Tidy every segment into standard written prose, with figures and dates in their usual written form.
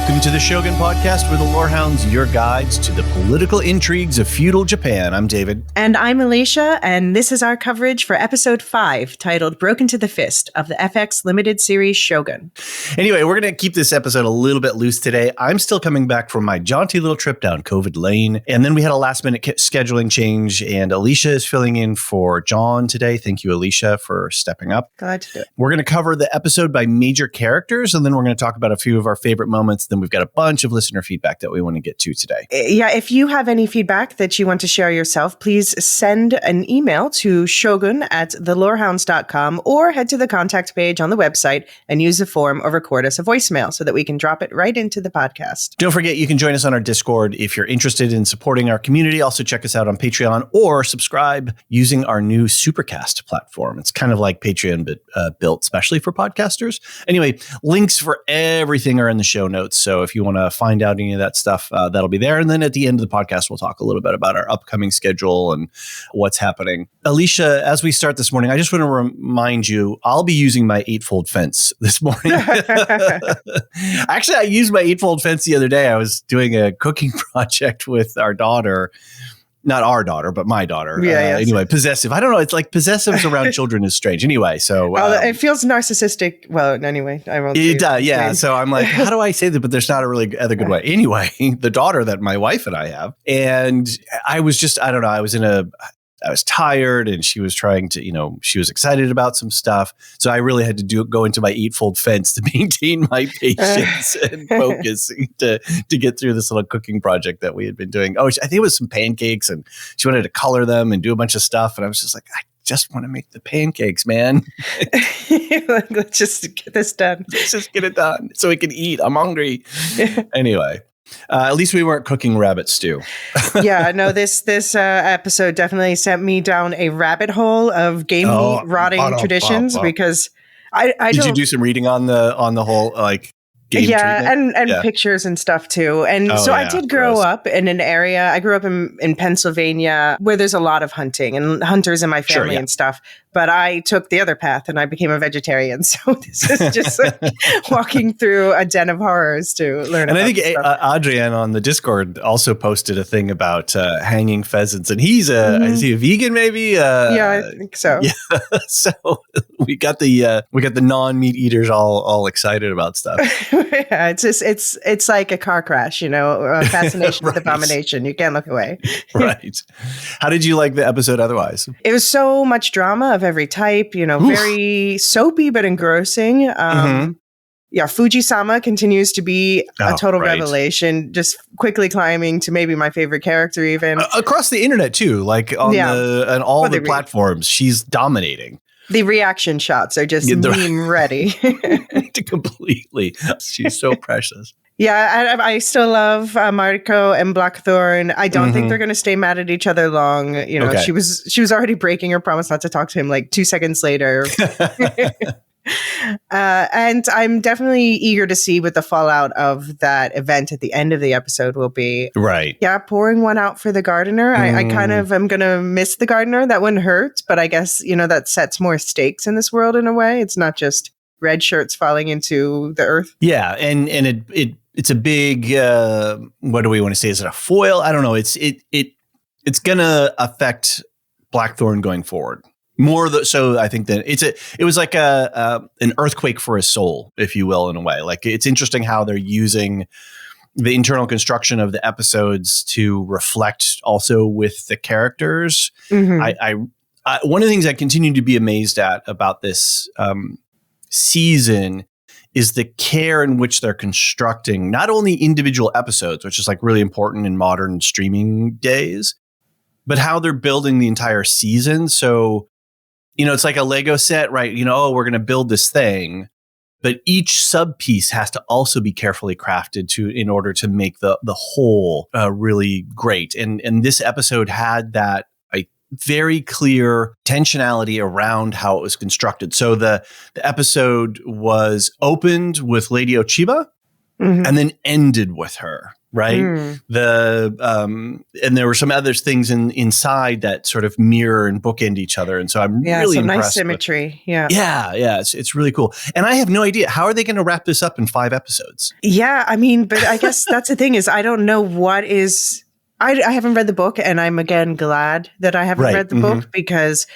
Welcome to the Shogun podcast, where the Lorehounds, your guides to the political intrigues of feudal Japan. I'm David. And I'm Elysia, and this is our coverage for episode 5, titled Broken to the Fist, of the FX limited series Shogun. Anyway, we're going to keep this episode a little bit loose today. I'm still coming back from my jaunty little trip down COVID Lane, and then we had a last-minute scheduling change, and Elysia is filling in for John today. Thank you, Elysia, for stepping up. Glad to do it. We're going to cover the episode by major characters, and then we're going to talk about a few of our favorite moments. Then we've got a bunch of listener feedback that we want to get to today. Yeah, if you have any feedback that you want to share yourself, please send an email to shogun@thelorehounds.com or head to the contact page on the website and use the form or record us a voicemail so that we can drop it right into the podcast. Don't forget, you can join us on our Discord if you're interested in supporting our community. Also, check us out on Patreon or subscribe using our new Supercast platform. It's kind of like Patreon, but built especially for podcasters. Anyway, links for everything are in the show notes. So if you want to find out any of that stuff, that'll be there. And then at the end of the podcast, we'll talk a little bit about our upcoming schedule and what's happening. Elysia, as we start this morning, I just want to remind you, I'll be using my 8-fold fence this morning. Actually, I used my 8-fold fence the other day. I was doing a cooking project with our daughter. Not our daughter, but my daughter. Anyway, possessive. I don't know. It's like possessives around children is strange. Anyway, so it feels narcissistic. Well, anyway, I won't. It does, yeah. So I'm like, how do I say that? But there's not a really other good way. Anyway, the daughter that my wife and I have, and I was just, I don't know. I was tired, and she was trying to, she was excited about some stuff. So I really had to go into my 8-fold fence to maintain my patience and focus to get through this little cooking project that we had been doing. Oh, I think it was some pancakes, and she wanted to color them and do a bunch of stuff. And I was just like, I just want to make the pancakes, man. Let's just get this done. Let's just get it done so we can eat. I'm hungry. Anyway. At least we weren't cooking rabbit stew. Yeah, no, this episode definitely sent me down a rabbit hole of game meat rotting traditions because I did you do some reading on the whole game treatment? and pictures and stuff too. And I did grow up in an area. I grew up in Pennsylvania where there's a lot of hunting and hunters in my family and stuff. But I took the other path and I became a vegetarian. So this is just like walking through a den of horrors to learn. And I think Adrian on the Discord also posted a thing about hanging pheasants, and he's is he a vegan maybe? Yeah, I think so. Yeah. So we got the non-meat eaters all excited about stuff. Yeah, it's like a car crash, a fascination with abomination. You can't look away. Right. How did you like the episode otherwise? It was so much drama of every type, very soapy but engrossing. Fuji-sama continues to be a total revelation, just quickly climbing to maybe my favorite character even. Across the internet too, like on all the platforms, she's dominating. The reaction shots are just meme ready. Completely. She's so precious. Yeah, I still love Mariko and Blackthorn. I don't think they're going to stay mad at each other long. She was already breaking her promise not to talk to him like 2 seconds later. And I'm definitely eager to see what the fallout of that event at the end of the episode will be. Right. Yeah, pouring one out for the gardener. I kind of am going to miss the gardener. That wouldn't hurt. But I guess, that sets more stakes in this world in a way. It's not just red shirts falling into the earth. Yeah, and it's a big, what do we want to say? Is it a foil? I don't know. It's going to affect Blackthorn going forward. So I think that it was like an earthquake for his soul, if you will, in a way. Like, it's interesting how they're using the internal construction of the episodes to reflect also with the characters. I one of the things I continue to be amazed at about this season is the care in which they're constructing not only individual episodes, which is like really important in modern streaming days, but how they're building the entire season. So, it's like a Lego set, right? We're going to build this thing, but each sub piece has to also be carefully crafted in order to make the whole really great. And this episode had that very clear intentionality around how it was constructed. So the episode was opened with Lady Ochiba. and then ended with her. Right. And there were some other things inside that sort of mirror and bookend each other. And so I'm really impressed. Nice symmetry. Yeah. It's really cool. And I have no idea, how are they going to wrap this up in 5 episodes? Yeah. I mean, but I guess that's the thing is I don't know what is, I haven't read the book, and I'm again glad that I haven't read the book, because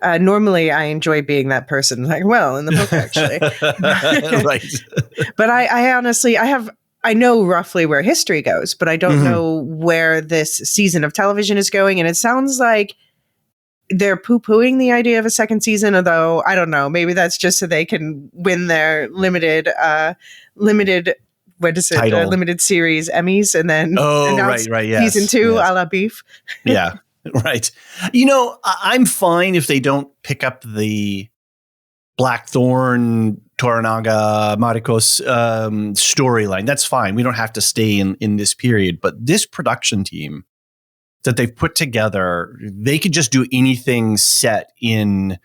normally I enjoy being that person. Like, well, in the book, actually. But I honestly, I know roughly where history goes, but I don't know where this season of television is going. And it sounds like they're poo-pooing the idea of a second season, although I don't know. Maybe that's just so they can win their limited limited series Emmys, and then season 2 a la Beef. Yeah, right. You know, I'm fine if they don't pick up the Blackthorn, Toranaga, Mariko's storyline. That's fine. We don't have to stay in this period. But this production team that they've put together, they could just do anything set in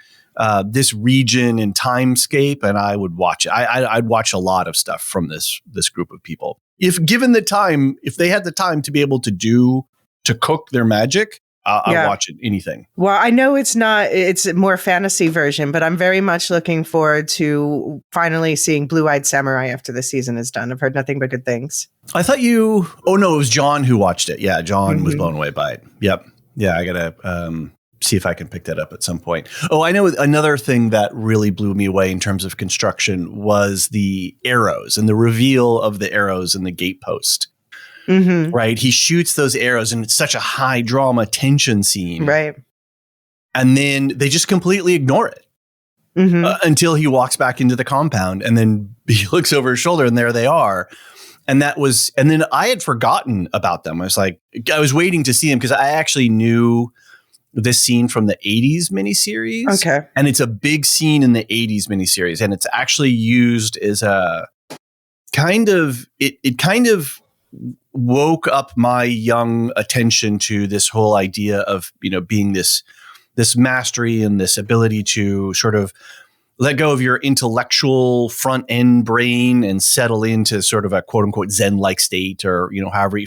this region and timescape, and I would watch it. I'd watch a lot of stuff from this group of people. If given the time, if they had the time to be able to cook their magic, I'll watch it, anything. Well, I know it's a more fantasy version, but I'm very much looking forward to finally seeing Blue-Eyed Samurai after the season is done. I've heard nothing but good things. I thought it was John who watched it. Yeah, John was blown away by it. Yep. Yeah, I got to see if I can pick that up at some point. Oh, I know another thing that really blew me away in terms of construction was the arrows and the reveal of the arrows in the gatepost. Right. He shoots those arrows and it's such a high drama tension scene. Right. And then they just completely ignore it until he walks back into the compound, and then he looks over his shoulder and there they are. And then I had forgotten about them. I was waiting to see them because I actually knew this scene from the 80s miniseries. Okay. And it's a big scene in the 80s miniseries. And it's actually used as a it kind of woke up my young attention to this whole idea of, being this mastery and this ability to sort of let go of your intellectual front end brain and settle into sort of a quote unquote Zen-like state, or,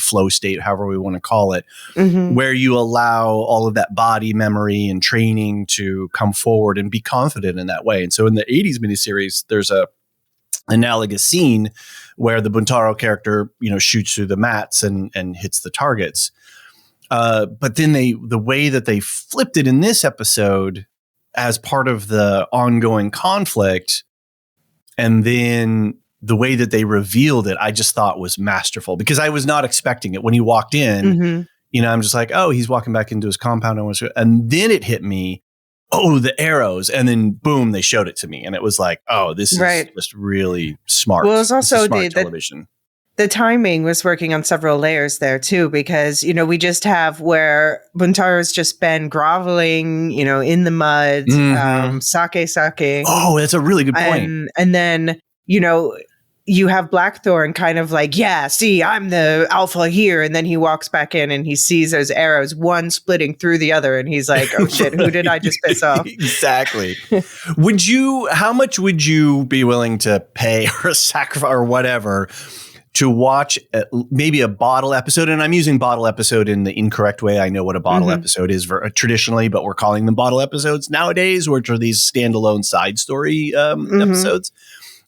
flow state, however we want to call it, where you allow all of that body memory and training to come forward and be confident in that way. And so in the 80s miniseries, there's a analogous scene where the Buntaro character, shoots through the mats and hits the targets. But then the way that they flipped it in this episode as part of the ongoing conflict, and then the way that they revealed it, I just thought was masterful, because I was not expecting it when he walked in. I'm just like, oh, he's walking back into his compound. And then it hit me, oh, the arrows. And then boom, they showed it to me. And it was like, oh, this is just really smart. Well, it's also television. The timing was working on several layers there too, because, we just have where Buntaro's just been groveling, in the mud, sake. Oh, that's a really good point. And then, you have Blackthorn kind of like, yeah, see, I'm the alpha here. And then he walks back in and he sees those arrows, one splitting through the other. And he's like, oh shit, who did I just piss off? Exactly. How much would you be willing to pay or sacrifice or whatever to watch maybe a bottle episode? And I'm using bottle episode in the incorrect way. I know what a bottle episode is traditionally, but we're calling them bottle episodes nowadays, which are these standalone side story episodes.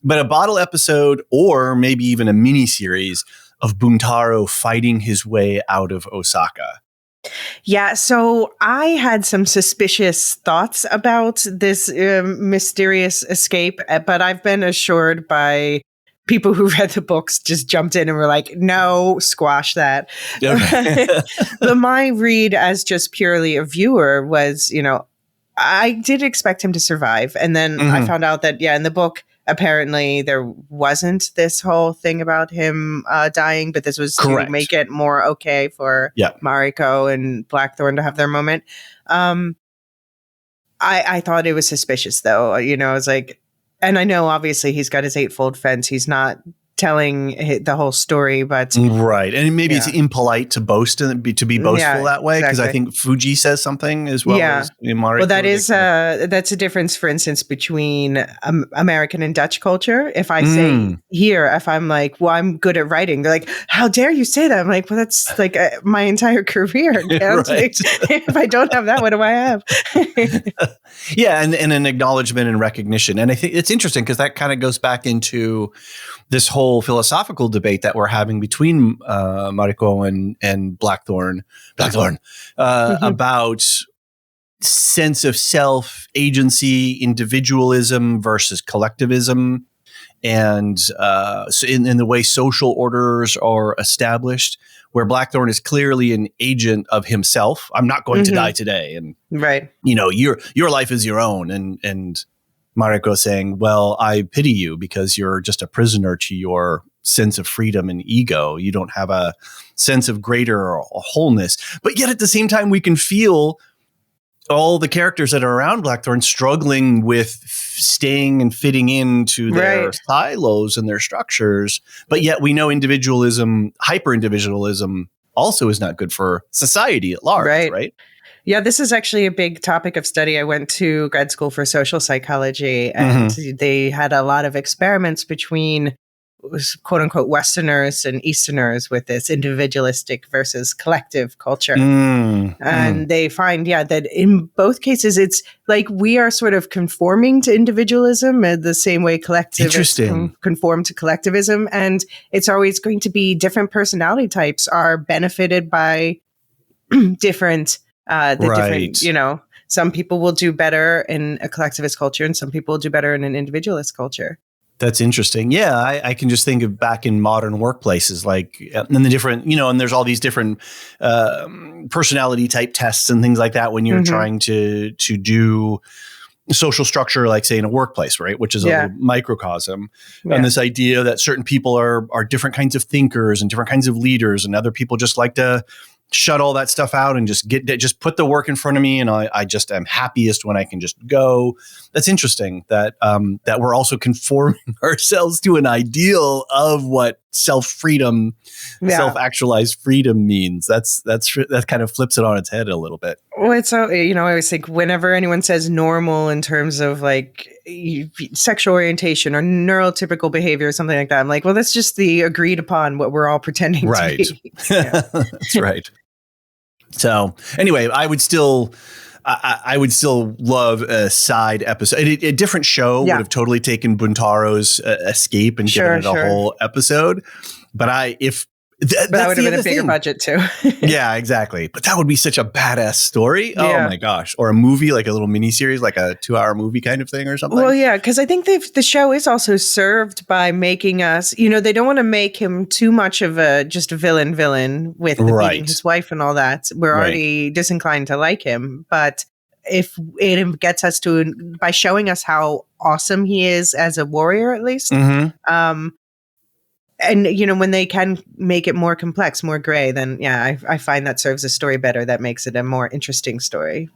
But a bottle episode, or maybe even a mini series of Buntaro fighting his way out of Osaka. Yeah, so I had some suspicious thoughts about this mysterious escape, but I've been assured by people who read the books, just jumped in and were like, no, squash that. Okay. But my read as just purely a viewer was, I did expect him to survive. And then I found out that, in the book, apparently there wasn't this whole thing about him dying, but this was to make it more okay for Mariko and Blackthorn to have their moment. I thought it was suspicious, though. I was like, and I know obviously he's got his eightfold fence. He's not telling the whole story, but right, and maybe it's impolite to boast and to be boastful that way, because I think Fuji says something as well as Mariko. Well, that is that's a difference, for instance, between American and Dutch culture. If I say here, if I'm like, well, I'm good at writing, they're like, how dare you say that? I'm like, well, that's like my entire career. Right. Like, if I don't have that, what do I have? Yeah, and an acknowledgement and recognition. And I think it's interesting because that kind of goes back into this whole philosophical debate that we're having between Mariko and Blackthorn about sense of self, agency, individualism versus collectivism, and so in the way social orders are established, where Blackthorn is clearly an agent of himself. I'm not going to die today, and your life is your own, and Mariko saying, well, I pity you because you're just a prisoner to your sense of freedom and ego. You don't have a sense of greater wholeness. But yet at the same time, we can feel all the characters that are around Blackthorn struggling with staying and fitting into their silos and their structures. But yet we know individualism, hyper-individualism also is not good for society at large, right? Yeah, this is actually a big topic of study. I went to grad school for social psychology, and they had a lot of experiments between quote unquote Westerners and Easterners with this individualistic versus collective culture. And they find, that in both cases, it's like we are sort of conforming to individualism the same way collectivists conform to collectivism. And it's always going to be different personality types are benefited by different different, some people will do better in a collectivist culture and some people will do better in an individualist culture. That's interesting. Yeah, I can just think of back in modern workplaces, like and the different, and there's all these different personality type tests and things like that when you're trying to do social structure, like say in a workplace, right, which is a microcosm. And this idea that certain people are different kinds of thinkers and different kinds of leaders, and other people just like to shut all that stuff out and just put the work in front of me, and I just am happiest when I can just go. That's interesting that we're also conforming ourselves to an ideal of what self-freedom, self-actualized freedom means. That kind of flips it on its head a little bit. Well, it's I always think whenever anyone says normal in terms of like sexual orientation or neurotypical behavior or something like that, I'm like, well, that's just the agreed upon what we're all pretending to be. That's right. So anyway, I would still love a side episode. A different show would have totally taken Buntaro's escape and given it a whole episode. But that would have been a bigger budget too. Yeah, exactly. But that would be such a badass story. Yeah. Oh my gosh. Or a movie, like a little miniseries, like a 2-hour movie kind of thing or something. Well, yeah, because I think the show is also served by making us, they don't want to make him too much of just a villain with beating his wife and all that. We're already disinclined to like him. But if it gets us to, by showing us how awesome he is as a warrior, at least, and, when they can make it more complex, more gray, then, I find that serves the story better. That makes it a more interesting story.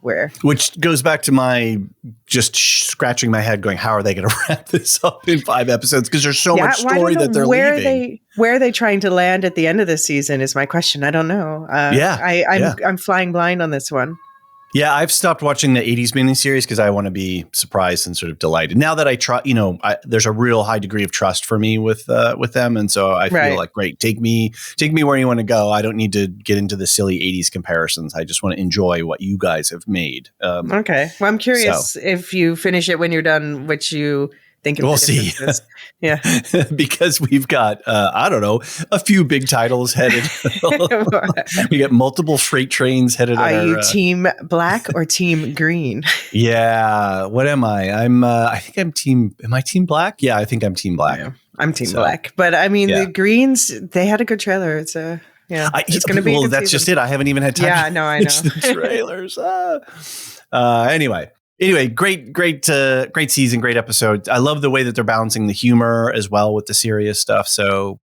Which goes back to my just scratching my head going, how are they going to wrap this up in 5 episodes? Because there's so much story that they're leaving. Where are they trying to land at the end of the season is my question. I don't know. I'm flying blind on this one. Yeah, I've stopped watching the 80s miniseries because I want to be surprised and sort of delighted. Now that I try, there's a real high degree of trust for me with them. And so I feel like, great, take me where you want to go. I don't need to get into the silly 80s comparisons. I just want to enjoy what you guys have made. Okay. Well, I'm curious if you finish it when you're done, which you think of. We'll see. Yeah. Because we've got, a few big titles headed. We get multiple freight trains headed. Are you team black or team green? Yeah. What am I? am I team black? Yeah, I think I'm team black. Yeah, I'm team black. But I mean, the greens, they had a good trailer. It's it's going to be a good that's season. Just it. I haven't even had time to I know. The trailers. Anyway, great season, great episode. I love the way that they're balancing the humor as well with the serious stuff. So,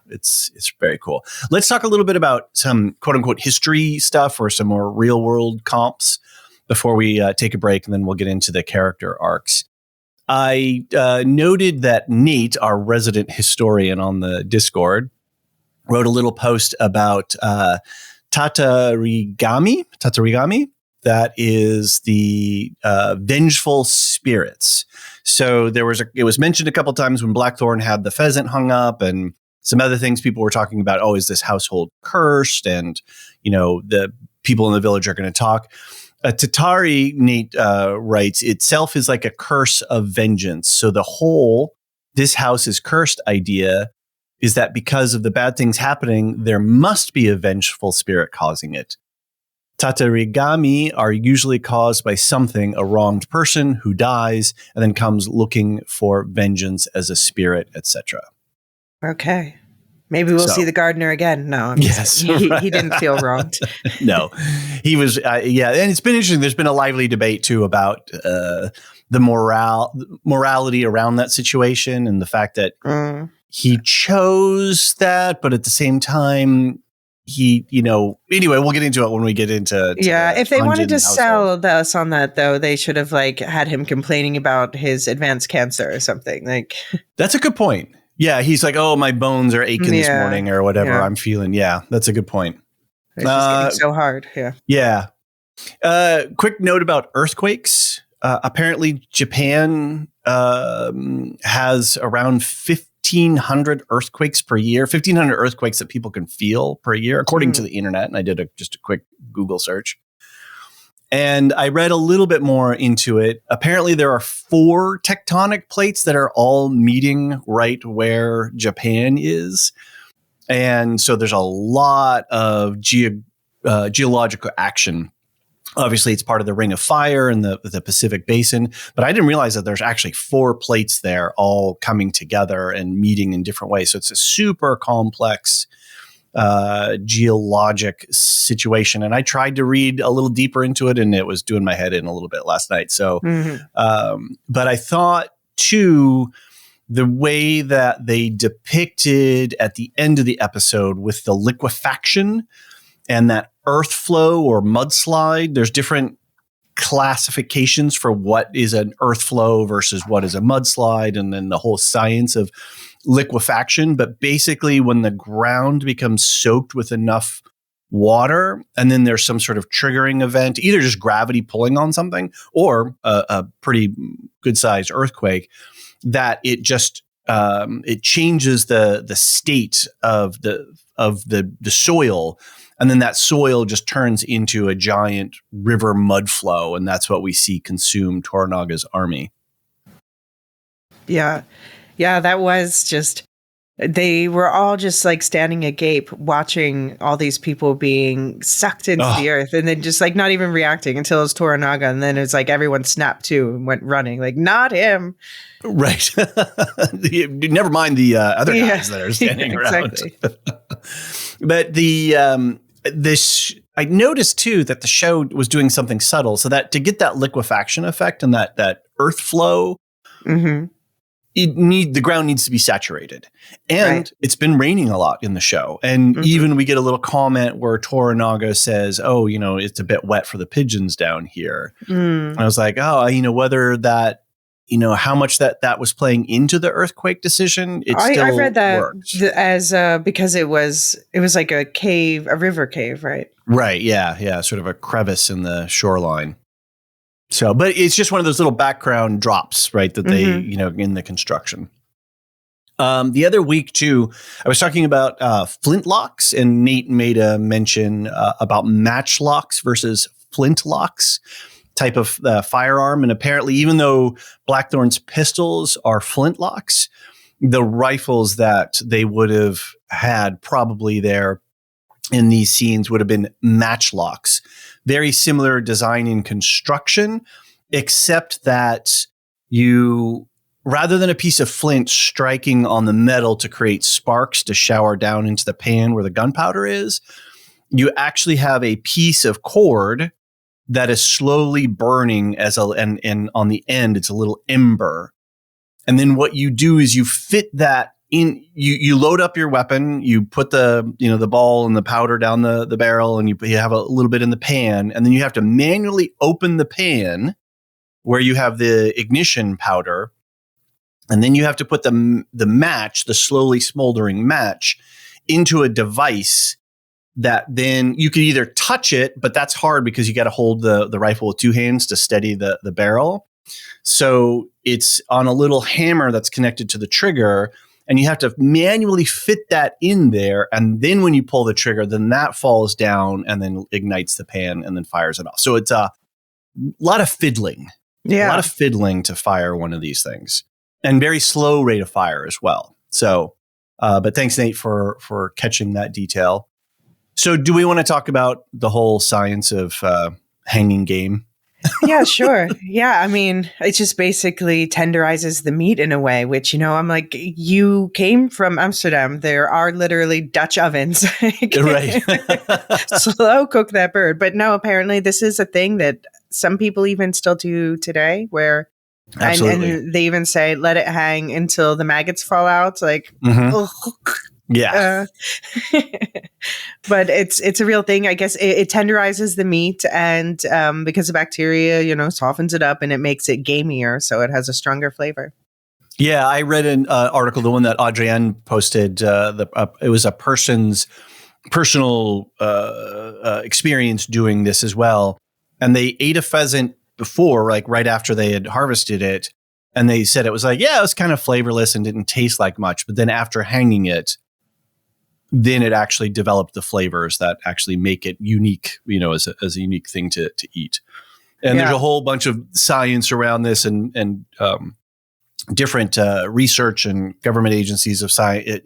it's very cool. Let's talk a little bit about some quote unquote history stuff or some more real world comps before we take a break, and then we'll get into the character arcs. I noted that Nate, our resident historian on the Discord, wrote a little post about Tatarigami. That is the vengeful spirits. So it was mentioned a couple times when Blackthorn had the pheasant hung up, and some other things people were talking about. Oh, is this household cursed? And the people in the village are going to talk. Tatari, Nate writes, itself is like a curse of vengeance. So the whole "this house is cursed" idea is that because of the bad things happening, there must be a vengeful spirit causing it. Tatarigami are usually caused by something, a wronged person who dies and then comes looking for vengeance as a spirit, etc. Okay. Maybe we'll see the gardener again. No, yes, he didn't feel wronged. No, he was. Yeah, and it's been interesting. There's been a lively debate too about the morality around that situation and the fact that he chose that, but at the same time, anyway, we'll get into it when we get into. If they wanted to sell us on that, though, they should have had him complaining about his advanced cancer or something. That's a good point. Yeah, he's like, oh, my bones are aching this morning or whatever I'm feeling. Yeah, that's a good point. It's just getting so hard. Yeah. Yeah. Quick note about earthquakes. Apparently, Japan has around 1,500 earthquakes per year, 1,500 earthquakes that people can feel per year, according to the internet. And I did just a quick Google search. And I read a little bit more into it. Apparently, there are 4 tectonic plates that are all meeting right where Japan is. And so there's a lot of geological action. Obviously, it's part of the Ring of Fire and the Pacific Basin. But I didn't realize that there's actually 4 plates there all coming together and meeting in different ways. So it's a super complex geologic situation. And I tried to read a little deeper into it, and it was doing my head in a little bit last night. So, but I thought too, the way that they depicted at the end of the episode with the liquefaction and that earth flow or mudslide, there's different classifications for what is an earth flow versus what is a mudslide, and then the whole science of liquefaction. But basically, when the ground becomes soaked with enough water, and then there's some sort of triggering event, either just gravity pulling on something or a pretty good sized earthquake, that it just it changes the state of the soil. And then that soil just turns into a giant river mud flow. And that's what we see consume Toranaga's army. Yeah. Yeah, that was just, they were all just standing agape, watching all these people being sucked into the earth, and then just not even reacting until it was Toranaga. And then it's everyone snapped too and went running, not him. Right. Never mind the other guys that are standing around. But I noticed too that the show was doing something subtle, so that to get that liquefaction effect and that earth flow, the ground needs to be saturated. And it's been raining a lot in the show. And even we get a little comment where Toranaga says, oh, it's a bit wet for the pigeons down here. And I was like, whether that, how much that was playing into the earthquake decision. I read that as because it was like a cave, a river cave, right? Right. Yeah. Yeah. Sort of a crevice in the shoreline. So, but it's just one of those little background drops, right? That they, in the construction. The other week too, I was talking about flintlocks, and Nate made a mention about matchlocks versus flintlocks type of firearm. And apparently, even though Blackthorn's pistols are flintlocks, the rifles that they would have had probably there in these scenes would have been matchlocks. Very similar design and construction, except that rather than a piece of flint striking on the metal to create sparks to shower down into the pan where the gunpowder is, you actually have a piece of cord that is slowly burning and on the end, it's a little ember. And then what you do is you fit that in, you load up your weapon, you put the ball and the powder down the barrel, and you have a little bit in the pan, and then you have to manually open the pan where you have the ignition powder And then you have to put the match, the slowly smoldering match, into a device that then you could either touch it, but that's hard because you got to hold the rifle with two hands to steady the barrel. So it's on a little hammer that's connected to the trigger, and you have to manually fit that in there. And then when you pull the trigger, then that falls down and then ignites the pan and then fires it off. So it's a lot of fiddling. Yeah. A lot of fiddling to fire one of these things, and very slow rate of fire as well. So, but thanks, Nate, for catching that detail. So do we want to talk about the whole science of hanging game? Yeah, sure. Yeah, I mean, it just basically tenderizes the meat in a way, which, I'm like, you came from Amsterdam. There are literally Dutch ovens. Right. Slow cook that bird. But no, apparently this is a thing that some people even still do today, where and they even say, let it hang until the maggots fall out. Like, yeah. But it's a real thing. I guess it tenderizes the meat, and because the bacteria, softens it up and it makes it gamier, so it has a stronger flavor. Yeah, I read an article, the one that Adrienne posted. It was a person's personal experience doing this as well, and they ate a pheasant before, like right after they had harvested it, and they said it was like, yeah, it was kind of flavorless and didn't taste like much, but then after hanging it, then it actually developed the flavors that actually make it unique, as a unique thing to eat. And there's a whole bunch of science around this, and different research and government agencies of science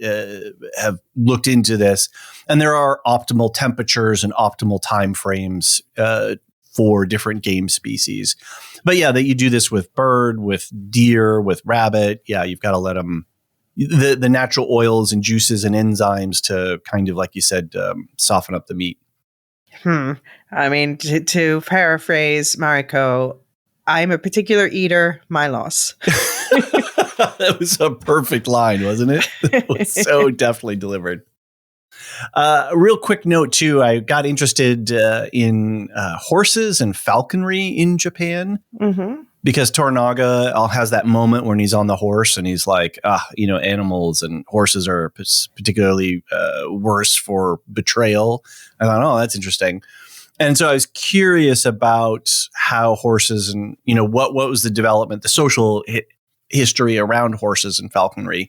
have looked into this. And there are optimal temperatures and optimal time frames for different game species. But yeah, that you do this with bird, with deer, with rabbit. Yeah, you've got to let them the natural oils and juices and enzymes to kind of, like you said, soften up the meat. I mean, to paraphrase Mariko, I'm a particular eater, my loss. That was a perfect line, wasn't it? It was so definitely delivered. Real quick note, too, I got interested in horses and falconry in Japan. Mm-hmm. Because Toranaga has that moment when he's on the horse and he's like, animals and horses are particularly worse for betrayal. I thought, oh, that's interesting. And so I was curious about how horses and, what was the development, the social history around horses and falconry.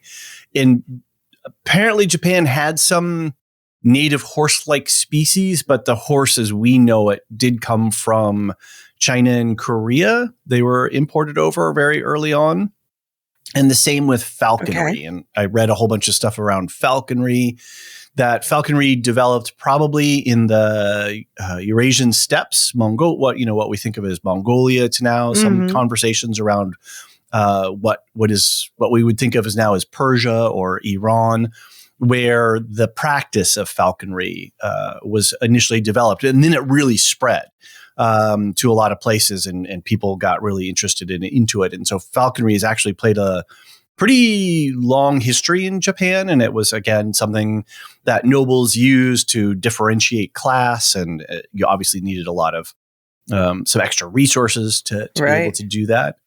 And apparently Japan had some native horse-like species, but the horse as we know it did come from China and Korea. They were imported over very early on. And the same with falconry. Okay. And I read a whole bunch of stuff around falconry, that falconry developed probably in the Eurasian steppes, what we think of as Mongolia to now. Mm-hmm. Some conversations around what we would think of as now as Persia or Iran, where the practice of falconry was initially developed, and then it really spread to a lot of places, and people got really interested into it. And so falconry has actually played a pretty long history in Japan, and it was, again, something that nobles used to differentiate class, and you obviously needed a lot of some extra resources to be able to do that.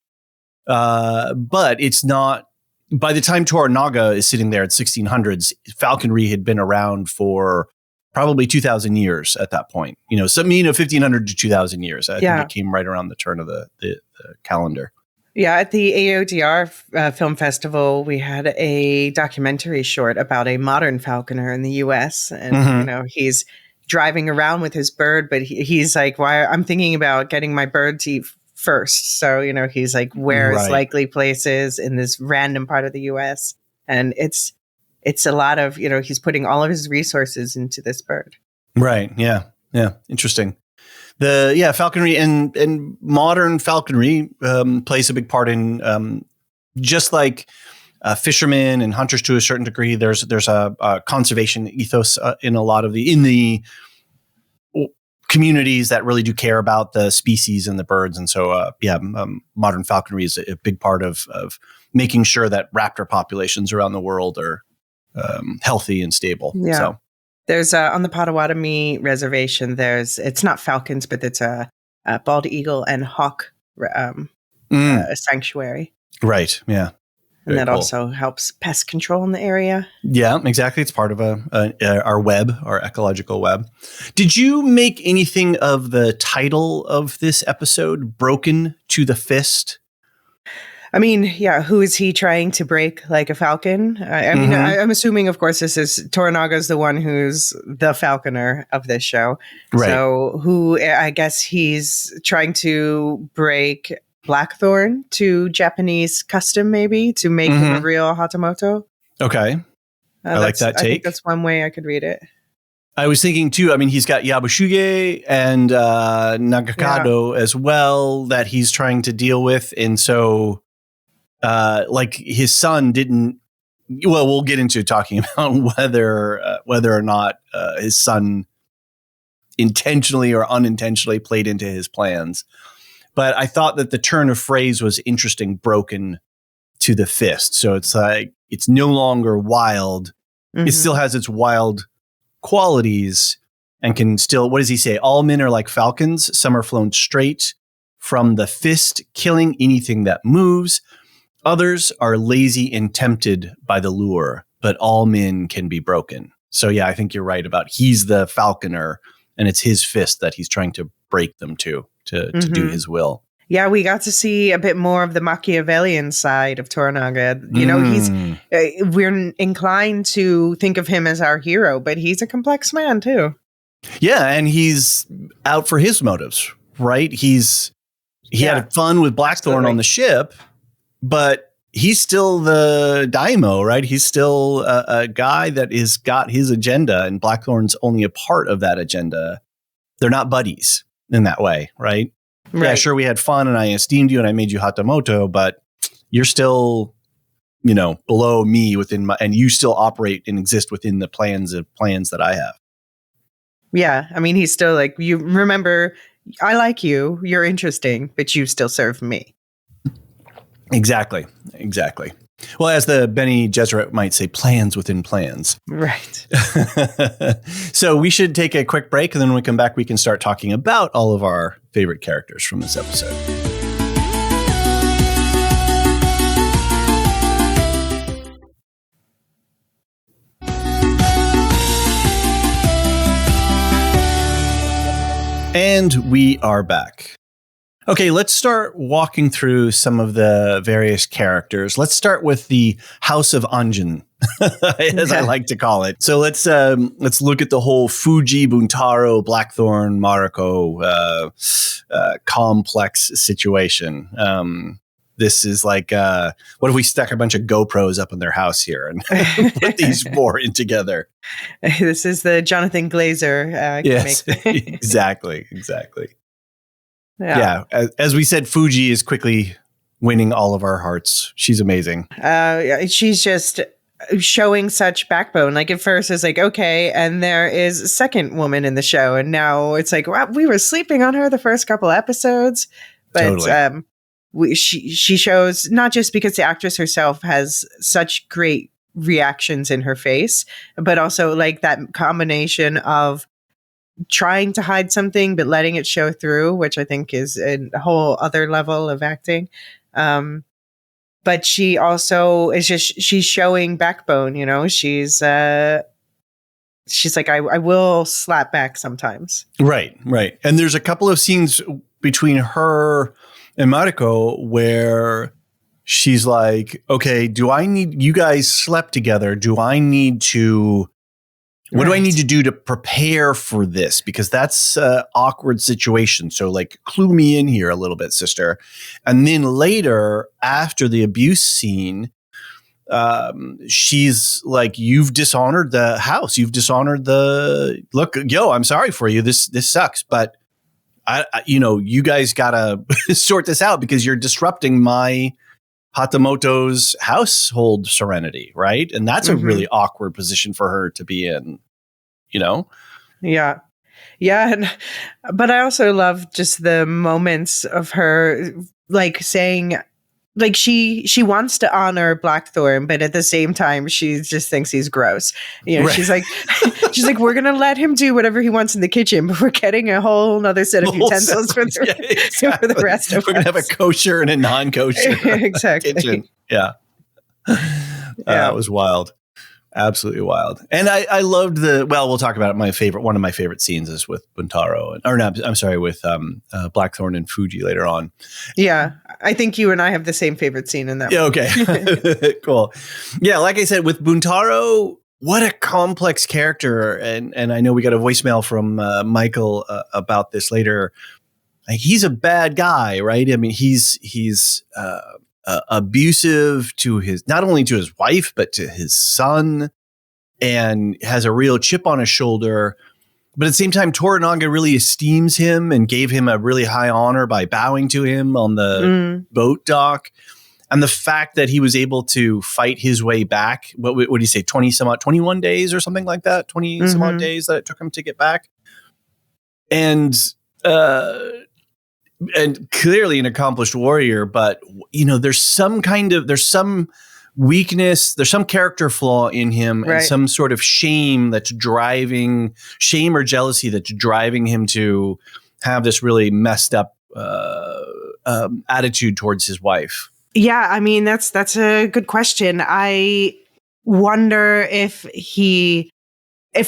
But it's not. By the time Toranaga is sitting there at 1600s, falconry had been around for probably 2,000 years at that point. 1,500 to 2,000 years. I think it came right around the turn of the calendar. Yeah, at the AODR Film Festival, we had a documentary short about a modern falconer in the U.S. And, he's driving around with his bird, but he's like, I'm thinking about getting my bird to eat first. So, he's like, where's likely places in this random part of the U.S.? And it's a lot of, he's putting all of his resources into this bird. Right. Yeah. Yeah. Interesting. Falconry and modern falconry plays a big part in just like fishermen and hunters to a certain degree. There's a conservation ethos in a lot of the communities that really do care about the species and the birds. And so, modern falconry is a big part of making sure that raptor populations around the world are healthy and stable. Yeah. So there's on the Potawatomi reservation, it's not falcons, but it's a bald eagle and hawk sanctuary. Right. Yeah. And that also helps pest control in the area. Yeah, exactly. It's part of our web, our ecological web. Did you make anything of the title of this episode, Broken to the Fist? I mean, yeah, who is he trying to break like a falcon? I mean, I'm assuming, of course, this is Toranaga's the one who's the falconer of this show. Right. So who, I guess he's trying to break Blackthorn to Japanese custom, maybe, to make him a real Hatamoto. Okay. I like that take. I think that's one way I could read it. I was thinking, too, I mean, he's got Yabushuge and Nagakado as well that he's trying to deal with. And so, like, his son didn't... Well, we'll get into talking about whether or not his son intentionally or unintentionally played into his plans. But I thought that the turn of phrase was interesting, broken to the fist. So it's like, it's no longer wild. It still has its wild qualities and can still, what does he say? All men are like falcons. Some are flown straight from the fist, killing anything that moves. Others are lazy and tempted by the lure, but all men can be broken. So yeah, I think you're right about he's the falconer and it's his fist that he's trying to break them to do his will. Yeah, we got to see a bit more of the Machiavellian side of Toranaga. You know, we're inclined to think of him as our hero, but he's a complex man too. Yeah, and he's out for his motives, right? He had fun with Blackthorn on the ship, but he's still the daimyo, right? He's still a guy that has got his agenda, and Blackthorn's only a part of that agenda. They're not buddies in that way, right? Yeah, sure, we had fun and I esteemed you and I made you Hatamoto, but you're still, below me and you still operate and exist within the plans that I have. Yeah, I mean, he's still like, you remember, I like you, you're interesting, but you still serve me. Exactly. Well, as the Bene Gesserit might say, plans within plans. Right. So we should take a quick break, and then when we come back, we can start talking about all of our favorite characters from this episode. And we are back. Okay, let's start walking through some of the various characters. Let's start with the House of Anjin, as I like to call it. So let's look at the whole Fuji, Buntaro, Blackthorn, Mariko complex situation. This is like, what if we stuck a bunch of GoPros up in their house here and put these four in together? This is the Jonathan Glazer. Yes, exactly. Yeah. As we said, Fuji is quickly winning all of our hearts. She's amazing. She's just showing such backbone. Like at first it's like, okay. And there is a second woman in the show. And now it's like, wow, we were sleeping on her the first couple episodes. But totally. She shows, not just because the actress herself has such great reactions in her face, but also like that combination of trying to hide something but letting it show through, which I think is a whole other level of acting. But she also is she's showing backbone, she's like, I will slap back sometimes. Right. And there's a couple of scenes between her and Mariko where she's like, okay, you guys slept together. What do I need to do to prepare for this? Because that's an awkward situation. So like, clue me in here a little bit, sister. And then later, after the abuse scene, she's like, you've dishonored the house. You've dishonored I'm sorry for you. This sucks. But you guys gotta sort this out because you're disrupting my Hatamoto's household serenity, right? And that's a really awkward position for her to be in, Yeah. But I also love just the moments of her like saying, like she wants to honor Blackthorn, but at the same time, she just thinks he's gross. Right. She's like, we're going to let him do whatever he wants in the kitchen, but we're getting a whole other set of utensils for the rest of us. We're going to have a kosher and a non-kosher exactly. kitchen. Yeah. It was wild. Absolutely wild. And I loved we'll talk about it. One of my favorite scenes is with Buntaro, with Blackthorn and Fuji later on. Yeah. I think you and I have the same favorite scene in that one. Okay. Cool. Yeah. Like I said, with Buntaro, what a complex character. And I know we got a voicemail from Michael about this later. Like, he's a bad guy, right? I mean, he's abusive to not only to his wife, but to his son, and has a real chip on his shoulder. But at the same time, Toranaga really esteems him and gave him a really high honor by bowing to him on the boat dock. And the fact that he was able to fight his way back, what would you say, 21 days or something like that? 20 some odd days that it took him to get back. And clearly an accomplished warrior, but there's some weakness, there's some character flaw in him, and some sort of shame or jealousy that's driving him to have this really messed up attitude towards his wife. Yeah, I mean, that's a good question. I wonder if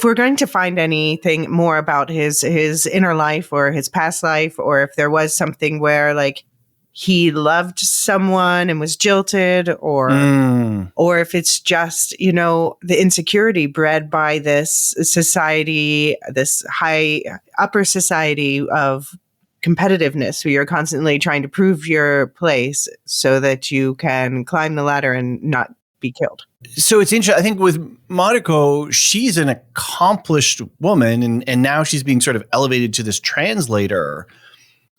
we're going to find anything more about his inner life or his past life, or if there was something where like he loved someone and was jilted, or if it's just, the insecurity bred by this society, this high upper society of competitiveness, where you're constantly trying to prove your place so that you can climb the ladder and not be killed. So it's interesting. I think with Mariko, she's an accomplished woman, and now she's being sort of elevated to this translator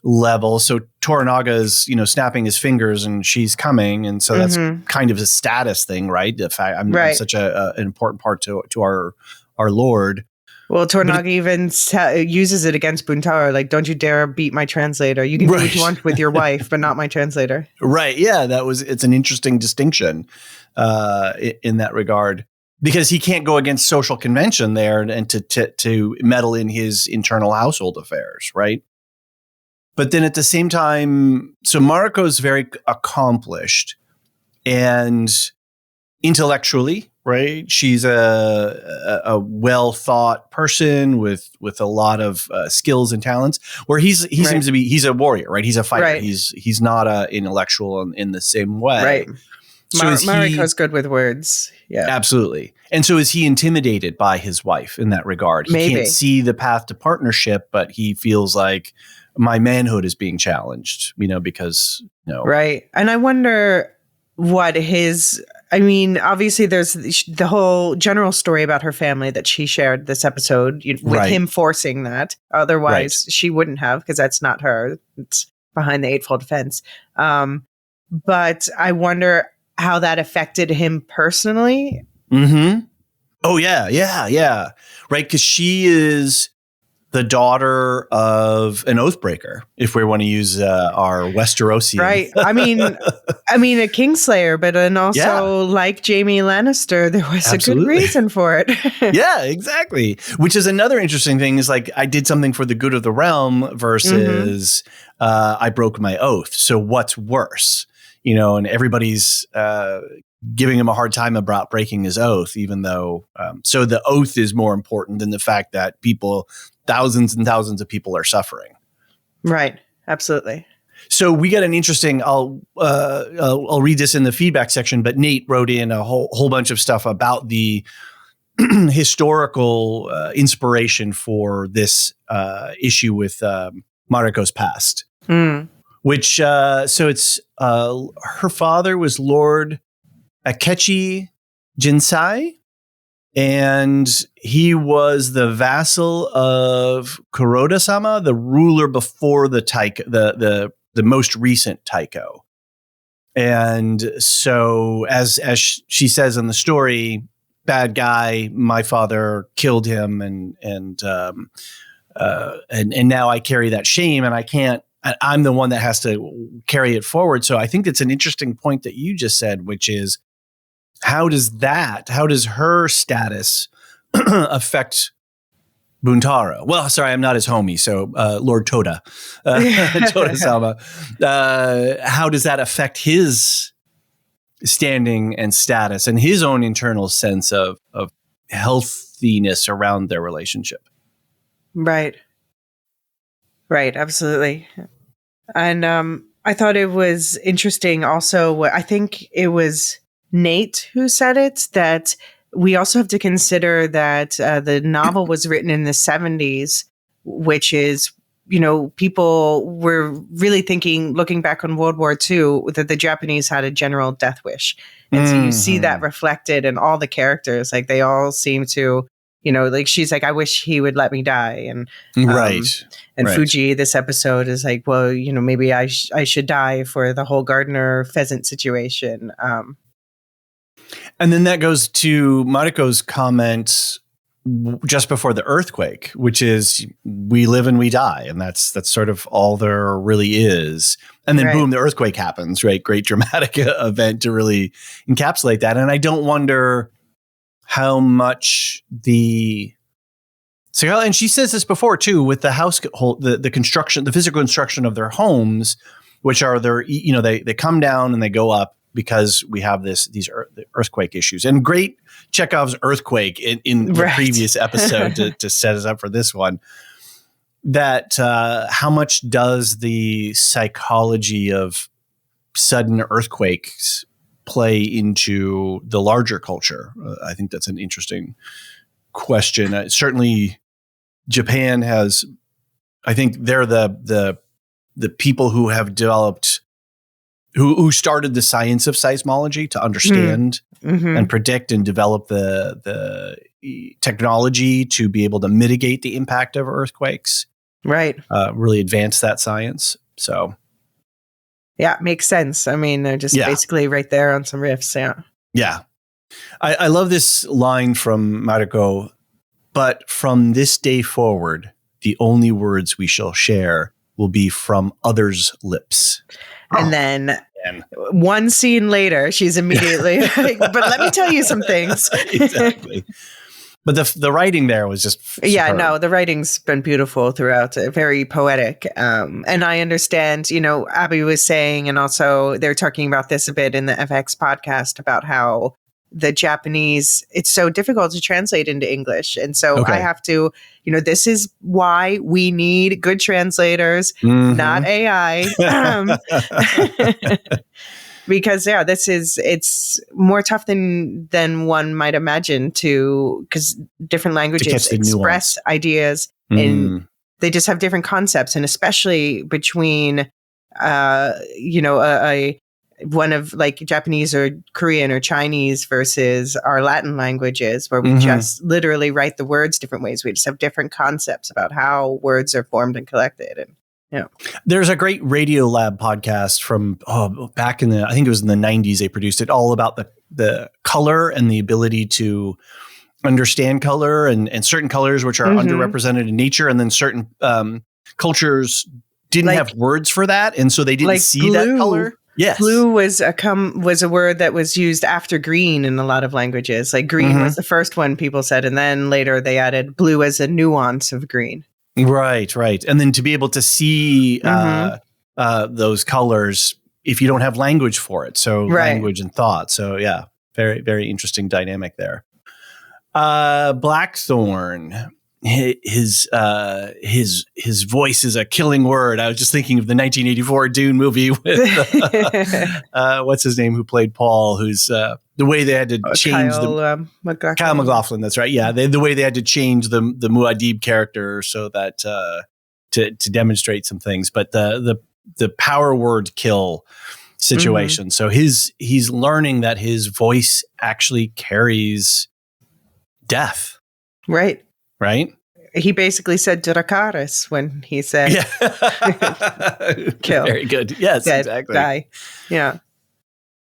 level. So Toranaga is, snapping his fingers and she's coming. And so that's kind of a status thing, right? The fact I'm such an important part to our Lord. Well, Toranaga even uses it against Buntaro. Like, don't you dare beat my translator. You can do what you want with your wife, but not my translator. Right. Yeah. It's an interesting distinction in that regard, because he can't go against social convention there and to meddle in his internal household affairs. Right. But then at the same time, so Mariko's very accomplished and intellectually, right? She's a well-thought person with a lot of skills and talents, where he seems to be, he's a warrior, right? He's a fighter. Right. He's not an intellectual in the same way. Right. So Mariko's good with words. Yeah, absolutely. And so is he intimidated by his wife in that regard? He can't see the path to partnership, but he feels like my manhood is being challenged, because. Right. And I wonder what obviously there's the whole general story about her family that she shared this episode with him forcing that. Otherwise, she wouldn't have, because that's not her. It's behind the Eightfold Fence. But I wonder how that affected him personally. Mm-hmm. Oh, yeah. Right, because she is the daughter of an oathbreaker, if we want to use our Westerosian. Right. I mean, a Kingslayer, but then also like Jaime Lannister, there was a good reason for it. Yeah, exactly. Which is another interesting thing, is like, I did something for the good of the realm versus I broke my oath. So what's worse? And everybody's giving him a hard time about breaking his oath, even though, so the oath is more important than the fact that thousands and thousands of people are suffering. Right. Absolutely. So we got an interesting, I'll read this in the feedback section, but Nate wrote in a whole bunch of stuff about the historical inspiration for this issue with Mariko's past, which, so it's, her father was Lord Akechi Jinsai, and he was the vassal of Kuroda-sama, the ruler before the the most recent Taiko. And so, as she says in the story, bad guy, my father killed him, and now I carry that shame, and I can't. I'm the one that has to carry it forward. So I think it's an interesting point that you just said, which is, how does her status affect Buntaro? Well, sorry, I'm not his homie. So Lord Toda, Toda-sama, how does that affect his standing and status and his own internal sense of healthiness around their relationship. Right. Right. Absolutely. And I thought it was interesting also. I think it was Nate who said it, that we also have to consider that the novel was written in the 70s, which is, people were really thinking, looking back on World War II, that the Japanese had a general death wish. And so you see that reflected in all the characters. Like they all seem to, like she's like, I wish he would let me die. And Fuji, this episode is like, well, maybe I should die for the whole gardener pheasant situation. And then that goes to Mariko's comment just before the earthquake, which is we live and we die. And that's sort of all there really is. And then boom, the earthquake happens, right? Great dramatic event to really encapsulate that. And I don't wonder how much and she says this before too, with the house, the construction, the physical construction of their homes, which are they come down and they go up because we have these earthquake issues. And great Chekhov's earthquake in the previous episode to set us up for this one. That how much does the psychology of sudden earthquakes play into the larger culture? I think that's an interesting question. Certainly, Japan has. I think they're the people who have developed, who started the science of seismology to understand and predict and develop the technology to be able to mitigate the impact of earthquakes. Right. Really advance that science. So. Yeah, it makes sense. I mean, they're just basically right there on some riffs. Yeah. Yeah. I love this line from Mariko, but from this day forward, the only words we shall share will be from others' lips. And then one scene later, she's immediately like, but let me tell you some things. Exactly. But the writing there was just superb. Yeah, no, the writing's been beautiful throughout, very poetic. And I understand, Abby was saying, and also they're talking about this a bit in the FX podcast about how the Japanese, it's so difficult to translate into English. And so I have to, this is why we need good translators, not AI. Because it's more tough than one might imagine because different languages express ideas and they just have different concepts, and especially between one of like Japanese or Korean or Chinese versus our Latin languages, where we just literally write the words different ways. We just have different concepts about how words are formed and collected. And there's a great Radio Lab podcast from back in I think it was in the 90s. They produced it, all about the color and the ability to understand color and certain colors which are underrepresented in nature, and then certain cultures didn't have words for that, and so they didn't see blue. That color. Yes. Blue was a word that was used after green in a lot of languages. Like green was the first one people said, and then later they added blue as a nuance of green. Right. And then to be able to see those colors if you don't have language for it. So language and thought. So yeah, very, very interesting dynamic there. Blackthorn. His voice is a killing word. I was just thinking of the 1984 Dune movie with what's his name, who played Paul, who's the way they had to change Kyle MacLachlan. That's right. Yeah, the way they had to change the Muad'Dib character so that to demonstrate some things, but the power word kill situation. So he's learning that his voice actually carries death. Right. Right? He basically said Dracarys when he said kill. Very good. Yes, dead, exactly. Die. Yeah.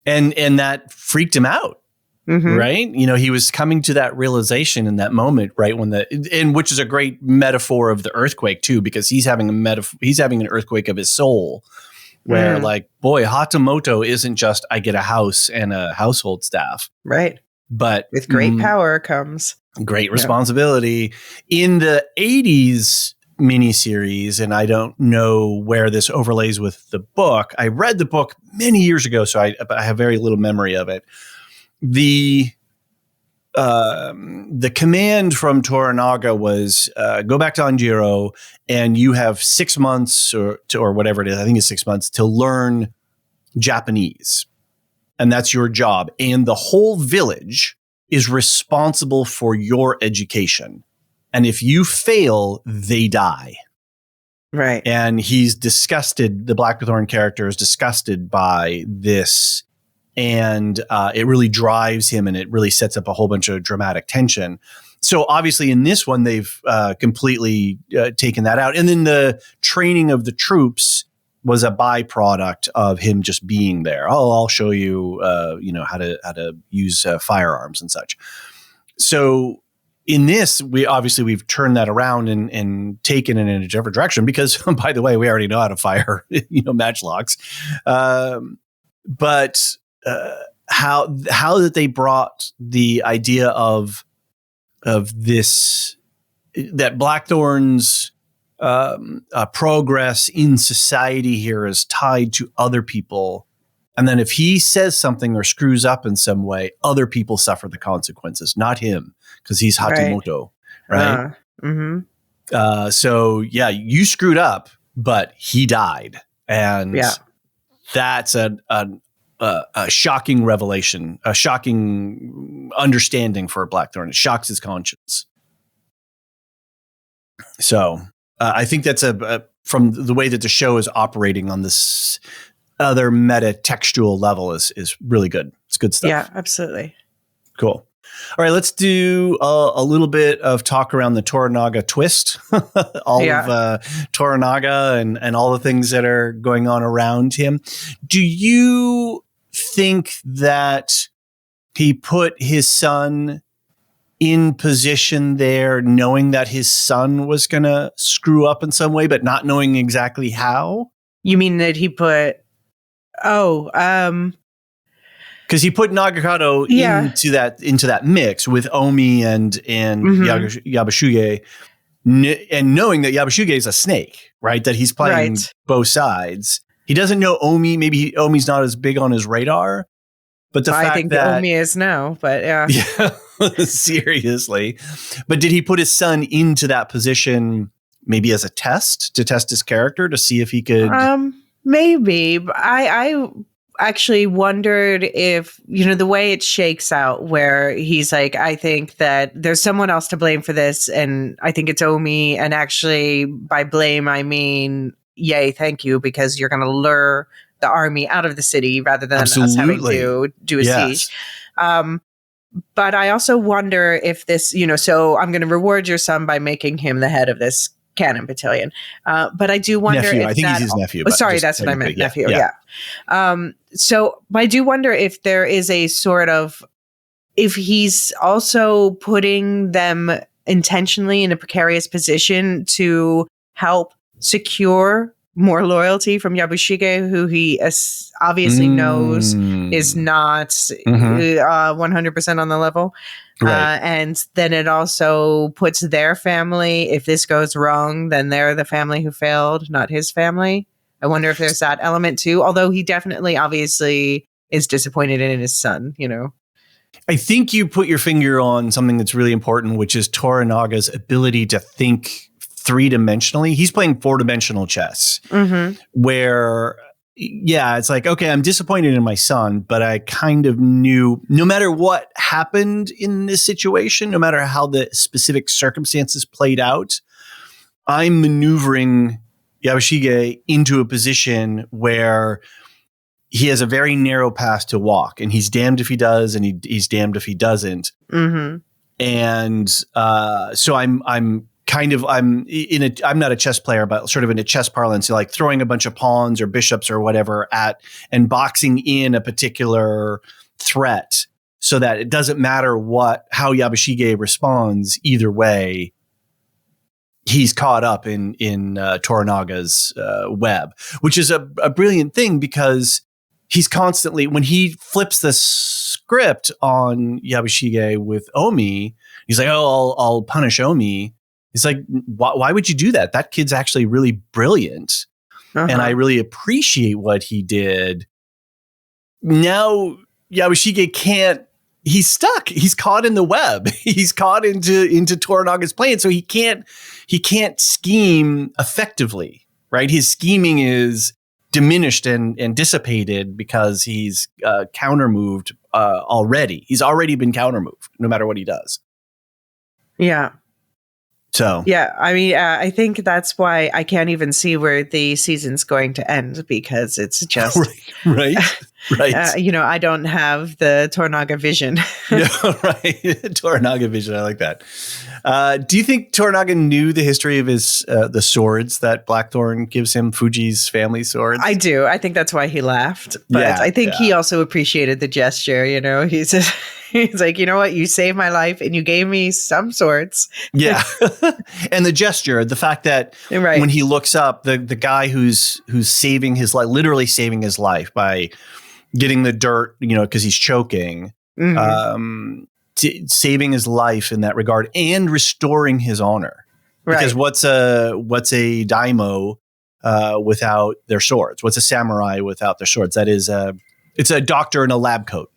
And that freaked him out. Right? He was coming to that realization in that moment, right? Which is a great metaphor of the earthquake too, because he's having an earthquake of his soul where like, boy, Hatamoto isn't just I get a house and a household staff. Right. But with great power comes great responsibility. In the 80s, miniseries, and I don't know where this overlays with the book. I read the book many years ago, but I have very little memory of it. The command from Toranaga was go back to Anjiro, and you have 6 months or whatever it is. I think it's 6 months to learn Japanese, and that's your job. And the whole village is responsible for your education. And if you fail, they die. Right. And he's disgusted. The Blackthorn character is disgusted by this. And it really drives him, and it really sets up a whole bunch of dramatic tension. So obviously in this one, they've completely taken that out. And then the training of the troops was a byproduct of him just being there. Oh, I'll show you, how to use firearms and such. So in this, we've turned that around and taken it in a different direction because, by the way, we already know how to fire, matchlocks. But how that they brought the idea of this, that Blackthorn's progress in society here is tied to other people. And then if he says something or screws up in some way, other people suffer the consequences, not him, because he's Hatamoto, right? So yeah, you screwed up, but he died. And that's a shocking revelation, a shocking understanding for Blackthorn. It shocks his conscience. So I think that's from the way that the show is operating on this other meta textual level is really good. It's good stuff. Yeah, absolutely. Cool. All right, let's do a little bit of talk around the Toranaga twist, all of Toranaga and all the things that are going on around him. Do you think that he put his son in position there, knowing that his son was going to screw up in some way, but not knowing exactly how? You mean that he put... because he put Nagakado into that mix with Omi and Yabashige, and knowing that Yabashige is a snake, right? That he's playing both sides. He doesn't know Omi. Maybe Omi's not as big on his radar, but I think that Omi is now. But yeah, seriously. But did he put his son into that position maybe as a test to test his character to see if he could? Maybe. I actually wondered if, the way it shakes out where he's like, I think that there's someone else to blame for this. And I think it's Omi. And actually by blame, I mean, yay, thank you, because you're going to lure the army out of the city rather than us having to do a siege. But I also wonder if this, so I'm going to reward your son by making him the head of this cannon battalion. But I do wonder nephew. if I think he's his nephew. Sorry, that's what I meant. Nephew. Yeah. So I do wonder if there is a sort of, if he's also putting them intentionally in a precarious position to help secure more loyalty from Yabushige, who he obviously knows is not 100% on the level. Right. And then it also puts their family, if this goes wrong, then they're the family who failed, not his family. I wonder if there's that element too, although he definitely obviously is disappointed in his son, I think you put your finger on something that's really important, which is Toranaga's ability to think three-dimensionally. He's playing four-dimensional chess, where, it's like, okay, I'm disappointed in my son, but I kind of knew no matter what happened in this situation, no matter how the specific circumstances played out, I'm maneuvering Yabashige into a position where he has a very narrow path to walk, and he's damned if he does, and he's damned if he doesn't. And so I'm not a chess player, but sort of in a chess parlance, like throwing a bunch of pawns or bishops or whatever at and boxing in a particular threat so that it doesn't matter how Yabashige responds. Either way, he's caught up in Toranaga's web, which is a brilliant thing because he's constantly, when he flips the script on Yabashige with Omi, he's like, oh, I'll punish Omi. He's like, why would you do that? That kid's actually really brilliant. And I really appreciate what he did. Now, Yabushige can't, he's stuck. He's caught in the web. He's caught into Toranaga's plan. So he can't scheme effectively, right? His scheming is diminished and dissipated because he's counter-moved already. He's already been counter-moved no matter what he does. Yeah. So yeah, I mean, I think that's why I can't even see where the season's going to end, because it's just right. I don't have the Toranaga vision. No, right, Toranaga vision. I like that. Do you think Toranaga knew the history of his the swords that Blackthorn gives him, Fuji's family swords? I do. I think that's why he laughed. But I think he also appreciated the gesture. He's like, you know what? You saved my life and you gave me some swords. Yeah. And the gesture, the fact that when he looks up, the guy who's saving his life, literally saving his life by getting the dirt, because he's choking, saving his life in that regard and restoring his honor. Because what's a daimyo without their swords? What's a samurai without their swords? That is it's a doctor in a lab coat.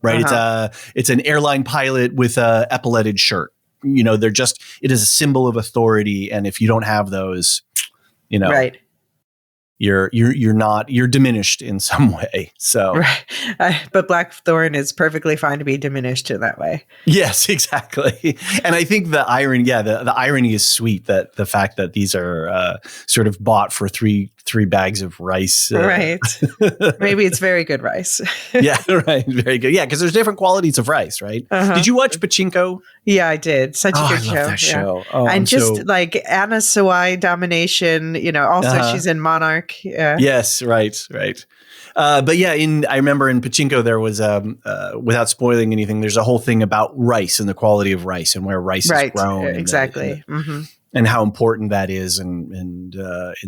Right. It's an airline pilot with a epauletted shirt. It is a symbol of authority. And if you don't have those, you're diminished in some way. So, but Blackthorn is perfectly fine to be diminished in that way. Yes, exactly. And I think the irony, the irony is sweet, that the fact that these are sort of bought for three bags of rice. Right. Maybe it's very good rice. Yeah, right. Very good. Yeah, because there's different qualities of rice, right? Did you watch Pachinko? Yeah, I did. Such a good show. I love that show. Oh, and like Anna Sawai domination, also she's in Monarch. Yeah. Yes, right. But yeah, I remember in Pachinko there was, without spoiling anything, there's a whole thing about rice and the quality of rice and where rice is grown. Exactly. And how important that is and in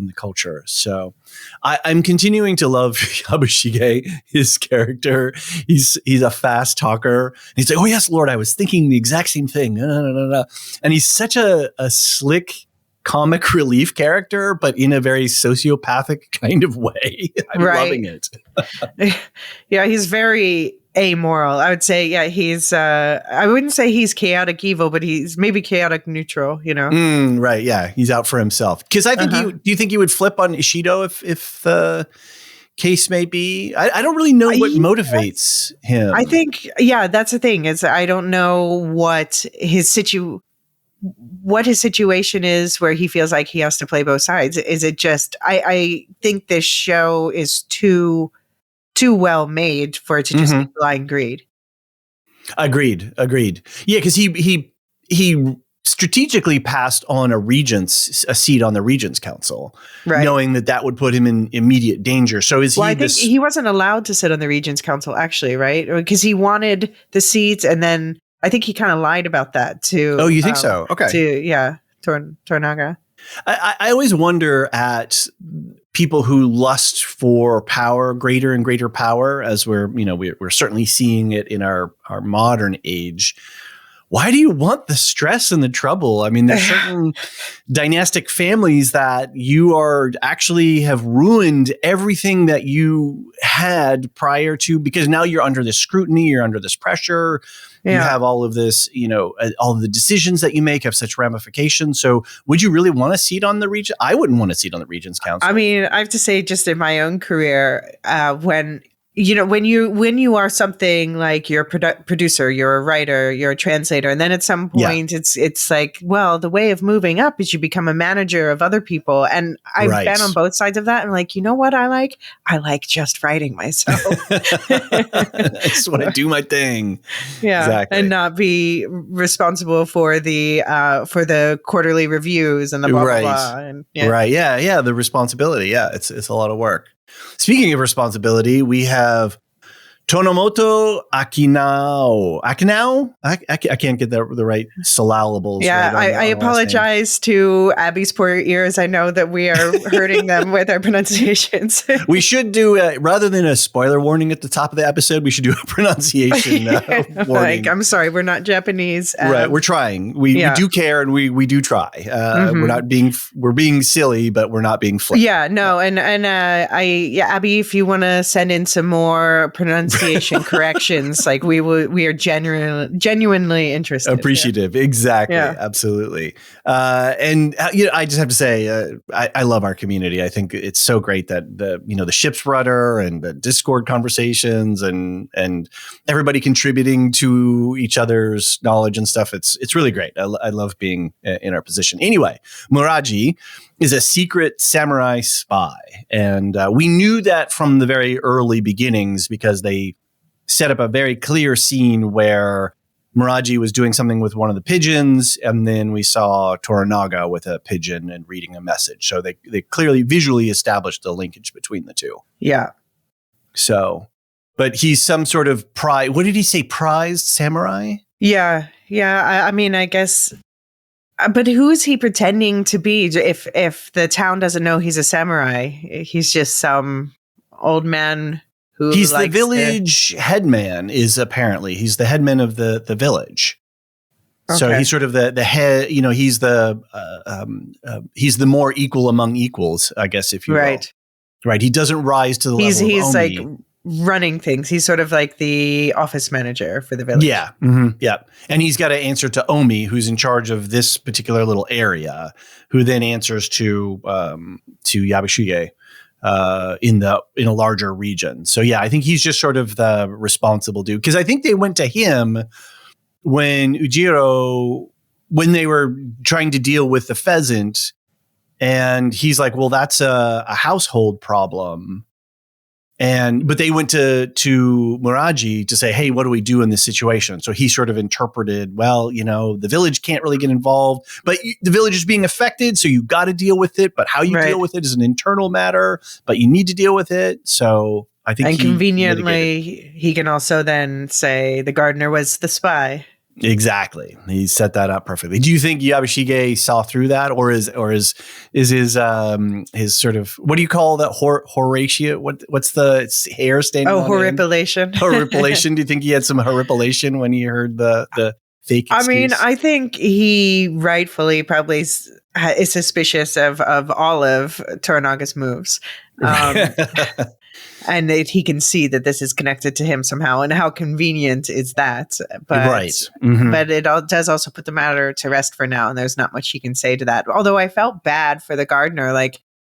the culture. So I'm continuing to love Yabushige, his character. He's a fast talker. And he's like, oh yes, Lord, I was thinking the exact same thing. And he's such a slick comic relief character, but in a very sociopathic kind of way. I'm loving it. Yeah, he's very amoral. I would say, he's I wouldn't say he's chaotic evil, but he's maybe chaotic neutral, right, yeah. He's out for himself. Because I think do you think he would flip on Ishido if the case may be? I don't really know what motivates him. I think, that's the thing, is I don't know what his situation is where he feels like he has to play both sides. Is it just, I think this show is too well made for it to just be blind greed. Agreed. Yeah, because he strategically passed on a seat on the Regents Council, knowing that would put him in immediate danger. So I think he wasn't allowed to sit on the Regents Council, actually, right? Because he wanted the seats, and then I think he kind of lied about that too. Oh, you think so? Okay. Toranaga. I always wonder at people who lust for power, greater and greater power, as we're certainly seeing it in our modern age. Why do you want the stress and the trouble? I mean, there's certain dynastic families that you are actually have ruined everything that you had prior to, because now you're under this scrutiny, you're under this pressure. You have all of this, all of the decisions that you make have such ramifications. So would you really want a seat on the Regents? I wouldn't want a seat on the Regents Council. I mean, I have to say, just in my own career, when you are something like you're a producer, you're a writer, you're a translator, and then at some point it's like, well, the way of moving up is you become a manager of other people. And I've been on both sides of that. And like, you know what I like? I like just writing myself. I just want to do my thing. Yeah. Exactly. And not be responsible for the quarterly reviews and the blah, blah, blah. And, Right. Yeah. The responsibility. Yeah. It's a lot of work. Speaking of responsibility, we have Tonomoto Akinao. I can't get the right syllables. Yeah, right I apologize to Abby's poor ears. I know that we are hurting them with our pronunciations. We should do, rather than a spoiler warning at the top of the episode, we should do a pronunciation warning. Like, I'm sorry, we're not Japanese. Right, we're trying. We do care, and we do try. We're being silly, but we're not being flippant. Yeah, no, and Abby, if you want to send in some more pronunciation corrections, like we are genuinely interested. Appreciative. Exactly. Yeah. Absolutely. And I just have to say, I love our community. I think it's so great that the ship's rudder and the Discord conversations and everybody contributing to each other's knowledge and stuff. It's really great. I love being in our position. Anyway, Muraji is a secret samurai spy. And we knew that from the very early beginnings because they set up a very clear scene where Muraji was doing something with one of the pigeons, and then we saw Toranaga with a pigeon and reading a message. So they clearly visually established the linkage between the two. Yeah. So, but he's some sort of what did he say? Prized samurai? Yeah. Yeah. I mean, I guess... But who is he pretending to be? If the town doesn't know he's a samurai, he's just some old man who he's the village headman. He's the headman of the village. Okay. So he's sort of the head. He's the more equal among equals, I guess, if you will. Right. He doesn't rise to the level. He's like running things. He's sort of like the office manager for the village. Yeah. Mm-hmm. Yeah. And he's got to answer to Omi, who's in charge of this particular little area, who then answers to Yabashige in a larger region. So yeah, I think he's just sort of the responsible dude. Because I think they went to him when they were trying to deal with the pheasant, and he's like, well, that's a household problem. But they went to Muraji to say, hey, what do we do in this situation? So he sort of interpreted, well, the village can't really get involved, but the village is being affected. So you got to deal with it. But how you deal with it is an internal matter, but you need to deal with it. So I think conveniently, he can also then say the gardener was the spy. Exactly. He set that up perfectly. Do you think Yabashige saw through that, or is his sort of, what do you call that? Horatio? What's the hair standing? Oh, horripilation. Horripilation. Do you think he had some horripilation when he heard the fake excuse? I mean, I think he rightfully probably is suspicious of all of Toranaga's moves. And he can see that this is connected to him somehow, and how convenient is that? But, Mm-hmm. But it does also put the matter to rest for now, and there's not much he can say to that. Although I felt bad for the gardener,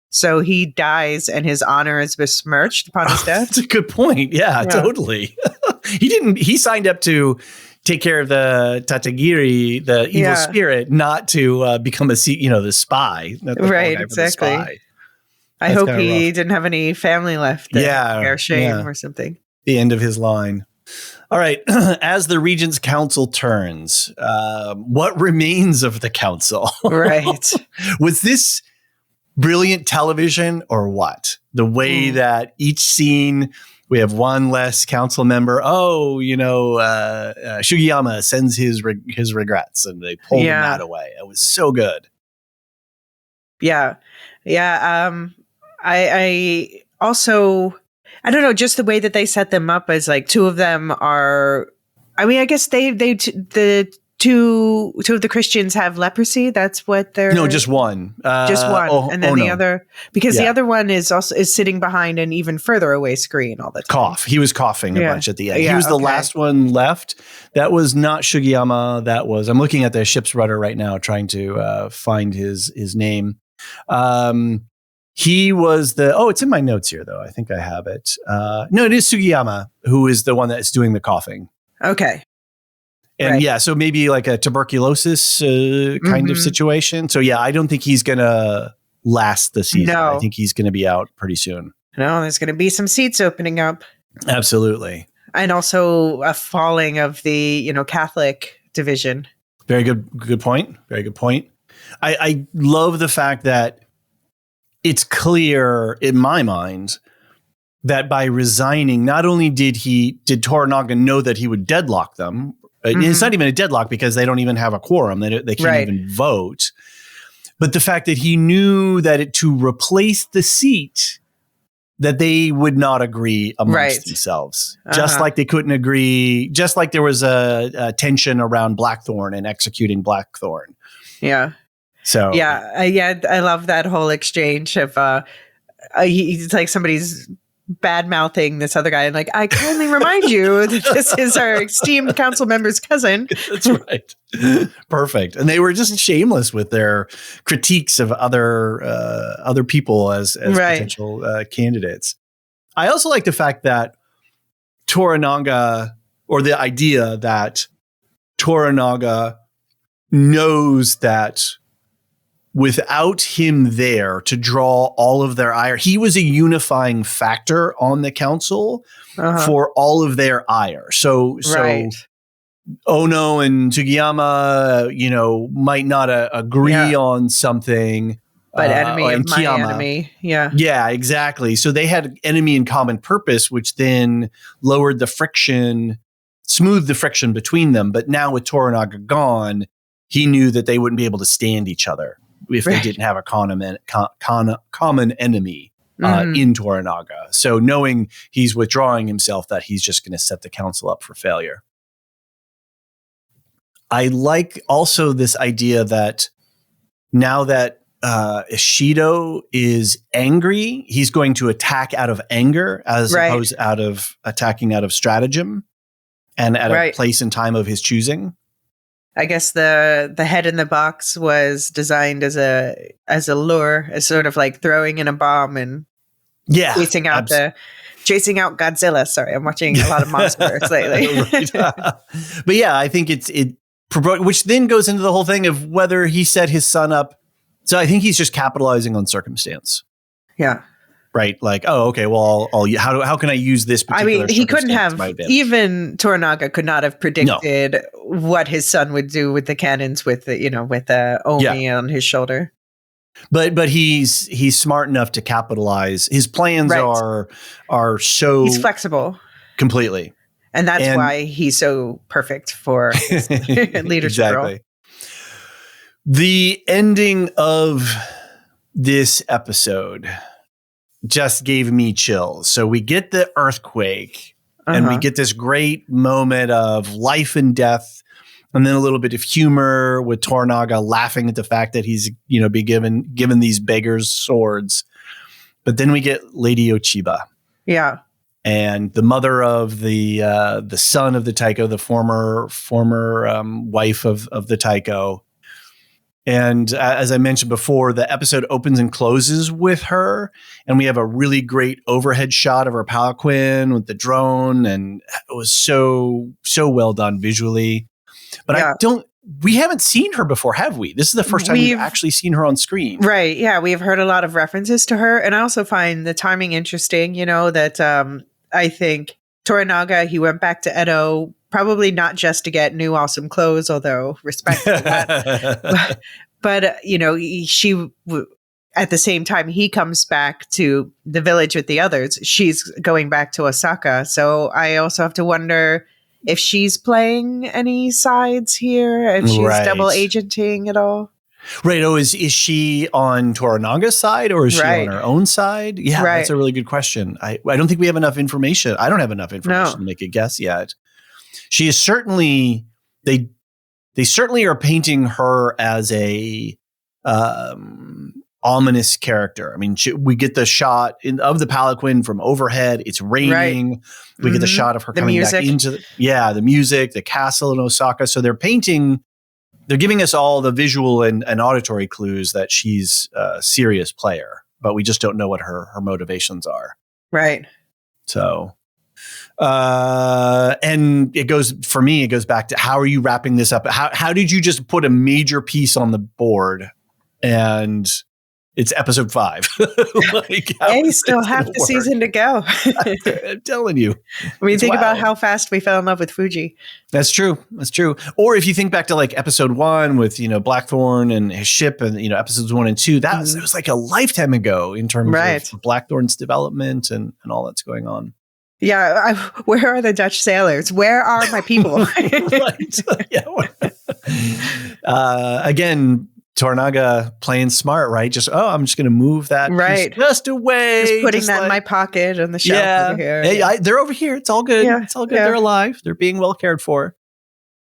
so he dies and his honor is besmirched upon his death. That's a good point. Yeah. Totally. He signed up to take care of the Tatagiri, the evil spirit, not to become the spy. Right. Exactly. Spy. I hope he didn't have any family left. Bear shame or something. The end of his line. All right. As the Regent's Council turns, what remains of the council? Right. Was this brilliant television or what? The way that each scene, we have one less council member. Oh, Shugiyama sends his regrets, and they pull that away. It was so good. Yeah. Yeah. I also, I don't know, just the way that they set them up as two of them are, I mean, I guess the two of the Christians have leprosy. That's what they're. No, just one. Just one. And then the other, because the other one is sitting behind an even further away screen all the time. Cough. He was coughing a bunch at the end. He was the last one left. That was not Shugiyama. That was, I'm looking at the ship's rudder right now, trying to find his name. He was it's in my notes here, though. I think I have it. No, it is Sugiyama, who is the one that's doing the coughing. Okay. And so maybe like a tuberculosis kind of situation. So I don't think he's going to last the season. No. I think he's going to be out pretty soon. No, there's going to be some seats opening up. Absolutely. And also a falling of the, Catholic division. Very good point. Very good point. I love the fact that it's clear in my mind that by resigning, not only did Toranaga know that he would deadlock them. It's not even a deadlock because they don't even have a quorum. They can't even vote. But the fact that he knew that to replace the seat, that they would not agree amongst themselves, just like they couldn't agree, just like there was a tension around Blackthorn and executing Blackthorn. Yeah. So I love that whole exchange of he's like somebody's bad mouthing this other guy and like, I kindly remind you that this is our esteemed council member's cousin. That's right. Perfect. And they were just shameless with their critiques of other people as potential candidates. I also like the fact that Toranaga, or the idea that Toranaga knows that without him there to draw all of their ire, he was a unifying factor on the council for all of their ire. So Ono and Tsugiyama, might not agree on something. But enemy of my enemy. Yeah. Yeah, exactly. So they had enemy in common purpose, which then lowered the friction, smoothed the friction between them. But now with Toranaga gone, he knew that they wouldn't be able to stand each other if they didn't have a common enemy in Toranaga. So knowing he's withdrawing himself, that he's just going to set the council up for failure. I like also this idea that now that Ishido is angry, he's going to attack out of anger as opposed out of attacking out of stratagem and at a place and time of his choosing. I guess the head in the box was designed as a lure, as sort of like throwing in a bomb and chasing out Godzilla. Sorry, I'm watching a lot of monsters lately. But yeah, I think which then goes into the whole thing of whether he set his son up. So I think he's just capitalizing on circumstance. Yeah. Right. Like, oh, okay, well, how can I use this particular he couldn't have, even Toranaga could not have predicted what his son would do with the cannons with Omi on his shoulder. But he's smart enough to capitalize. His plans are so... He's flexible. Completely. And that's why he's so perfect for his leadership role. The ending of this episode just gave me chills. So we get the earthquake and we get this great moment of life and death, and then a little bit of humor with Toranaga laughing at the fact that he's, be given these beggars swords. But then we get Lady Ochiba. Yeah. And the mother of the son of the Taiko, the former wife of the Taiko. And as I mentioned before, the episode opens and closes with her, and we have a really great overhead shot of her palanquin with the drone, and it was so well done visually. But we haven't seen her before, have we? This is the first time we've actually seen her on screen. Right. Yeah. We've heard a lot of references to her, and I also find the timing interesting, that I think Toranaga, he went back to Edo, probably not just to get new awesome clothes, although respect for that. but she at the same time he comes back to the village with the others, she's going back to Osaka. So I also have to wonder if she's playing any sides here, if she's double agenting at all. Right. Oh, is she on Toranaga's side, or is she on her own side? Yeah, that's a really good question. I don't think we have enough information. I don't have enough information to make a guess yet. She is certainly, they certainly are painting her as a ominous character. I mean, we get the shot of the palanquin from overhead. It's raining. We get the shot of her coming back into the music, the castle in Osaka. So they're giving us all the visual and auditory clues that she's a serious player, but we just don't know what her motivations are. Right. So... and it goes back to, how are you wrapping this up? How did you just put a major piece on the board and It's episode 5. Hey, still half the season to go. I'm telling you. I mean, think about how fast we fell in love with Fuji. That's true. Or if you think back to like episode 1 with, Blackthorn and his ship and, episodes 1 and 2, that was like a lifetime ago in terms of Blackthorn's development and all that's going on. Yeah. Where are the Dutch sailors? Where are my people? Again, Toranaga playing smart, right? I'm just going to move that piece just away. Just putting that in my pocket on the shelf over here. Hey, they're over here. It's all good. It's all good. They're alive. They're being well cared for.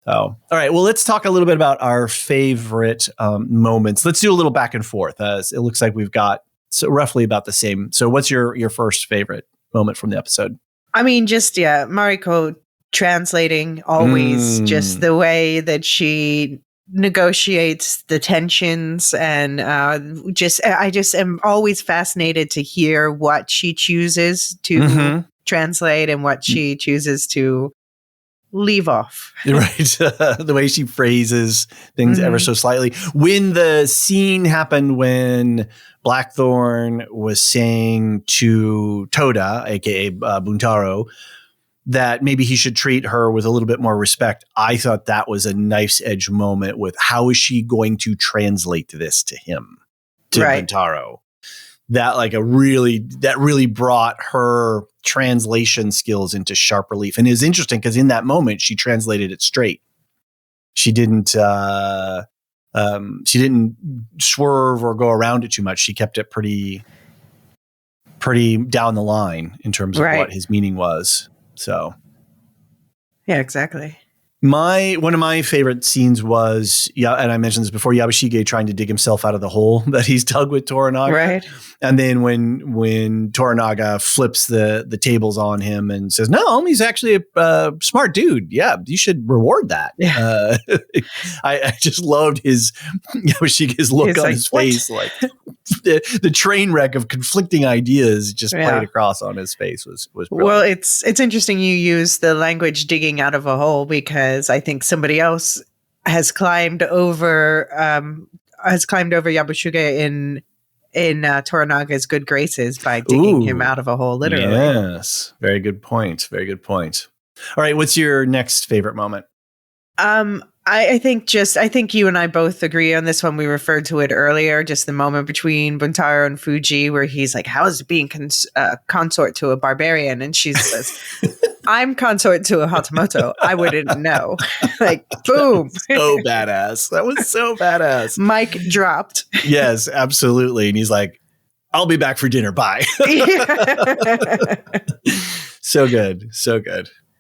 Oh, all right. Well, let's talk a little bit about our favorite moments. Let's do a little back and forth. It looks like we've got roughly about the same. So what's your first favorite moment from the episode? I mean, just, Mariko translating always, just the way that she negotiates the tensions, and I just am always fascinated to hear what she chooses to translate and what she chooses to leave off. Right. The way she phrases things ever so slightly. When the scene happened when Blackthorn was saying to Toda, aka Buntaro, that maybe he should treat her with a little bit more respect, I thought that was a nice edge moment with how is she going to translate this to him, to Buntaro. That really brought her translation skills into sharp relief. And it's interesting because in that moment, she translated it straight. She didn't swerve or go around it too much. She kept it pretty down the line in terms of what his meaning was. So, yeah, exactly. One of my favorite scenes was, and I mentioned this before, Yabashige trying to dig himself out of the hole that he's dug with Toranaga. Right. And then when Toranaga flips the tables on him and says, no, he's actually a smart dude. Yeah, you should reward that. Yeah. I just loved Yabashige's look on his face. Like the train wreck of conflicting ideas just played across on his face was brilliant. Well, it's interesting you use the language digging out of a hole, because I think somebody else has climbed over Yabashige in Toranaga's good graces by digging him out of a hole, literally. Yes. Very good point. All right. What's your next favorite moment? I think you and I both agree on this one. We referred to it earlier, just the moment between Buntaro and Fuji where he's like, how is it being consort to a barbarian? And she says, I'm consort to a Hatamoto. I wouldn't know. Like, boom. So badass. That was so badass. Mic dropped. Yes, absolutely. And he's like, I'll be back for dinner. Bye. So good.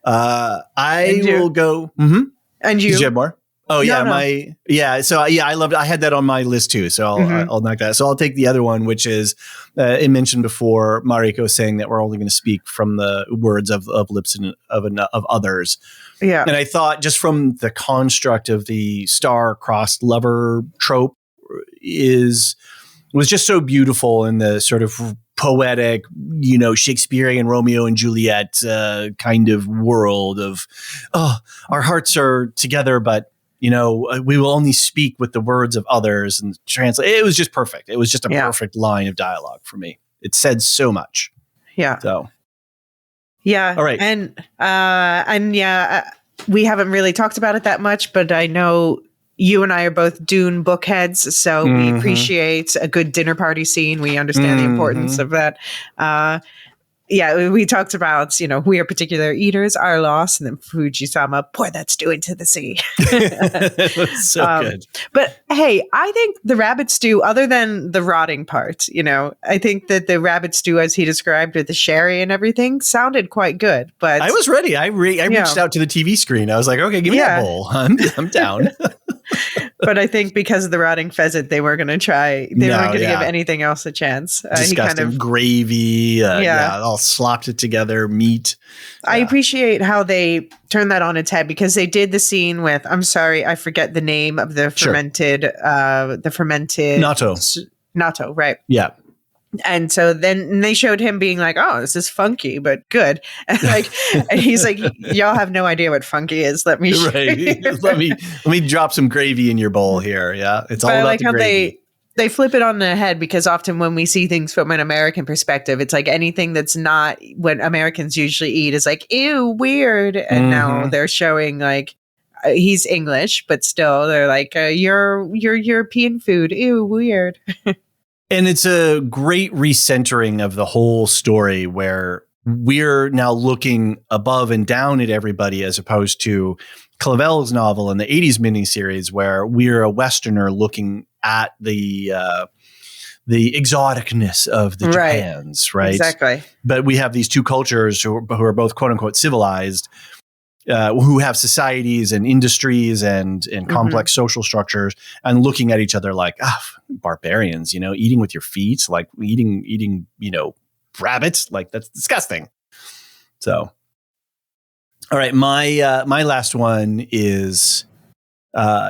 I will go. Mm-hmm. And you? Did you have more? Oh, yeah. No. So, I loved it. I had that on my list, too. So I'll knock that. So I'll take the other one, which is it mentioned before, Mariko saying that we're only going to speak from the words of lips and of others. Yeah. And I thought just from the construct of the star-crossed lover trope was just so beautiful in the sort of poetic, Shakespearean Romeo and Juliet kind of world of, our hearts are together, but, we will only speak with the words of others and translate. It was just perfect. It was just a perfect line of dialogue for me. It said so much. Yeah. So. Yeah. All right. And we haven't really talked about it that much, but I know you and I are both Dune bookheads, so we appreciate a good dinner party scene. We understand the importance of that. We talked about, we are particular eaters, our loss, and then Fuji-sama, pour that stew into the sea. So good. But hey, I think the rabbit stew, other than the rotting part, I think that the rabbit stew, as he described with the sherry and everything, sounded quite good. But I was ready. I reached out to the TV screen. I was like, okay, give me that bowl. I'm down. But I think because of the rotting pheasant, they were going to try. They weren't going to give anything else a chance. Disgusting. He kind of gravy. All slopped it together. Meat. I appreciate how they turned that on its head, because they did the scene with. I'm sorry, I forget the name of the fermented. Natto, right? Yeah. And so then they showed him being like, "Oh, this is funky, but good." And and he's like, "Y'all have no idea what funky is. Let me show you." let me drop some gravy in your bowl here. Yeah, it's all about the gravy. They flip it on the head because often when we see things from an American perspective, it's like anything that's not what Americans usually eat is like, ew, weird. And now they're showing like, he's English, but still they're like, you're European food. Ew, weird. And it's a great recentering of the whole story where we're now looking above and down at everybody as opposed to Clavel's novel in the 80s miniseries where we're a Westerner looking at the exoticness of the Japans, right? Exactly. But we have these two cultures who are both quote unquote civilized, who have societies and industries and complex social structures, and looking at each other like, barbarians, eating with your feet, like eating, rabbits, like that's disgusting. So, all right, my last one is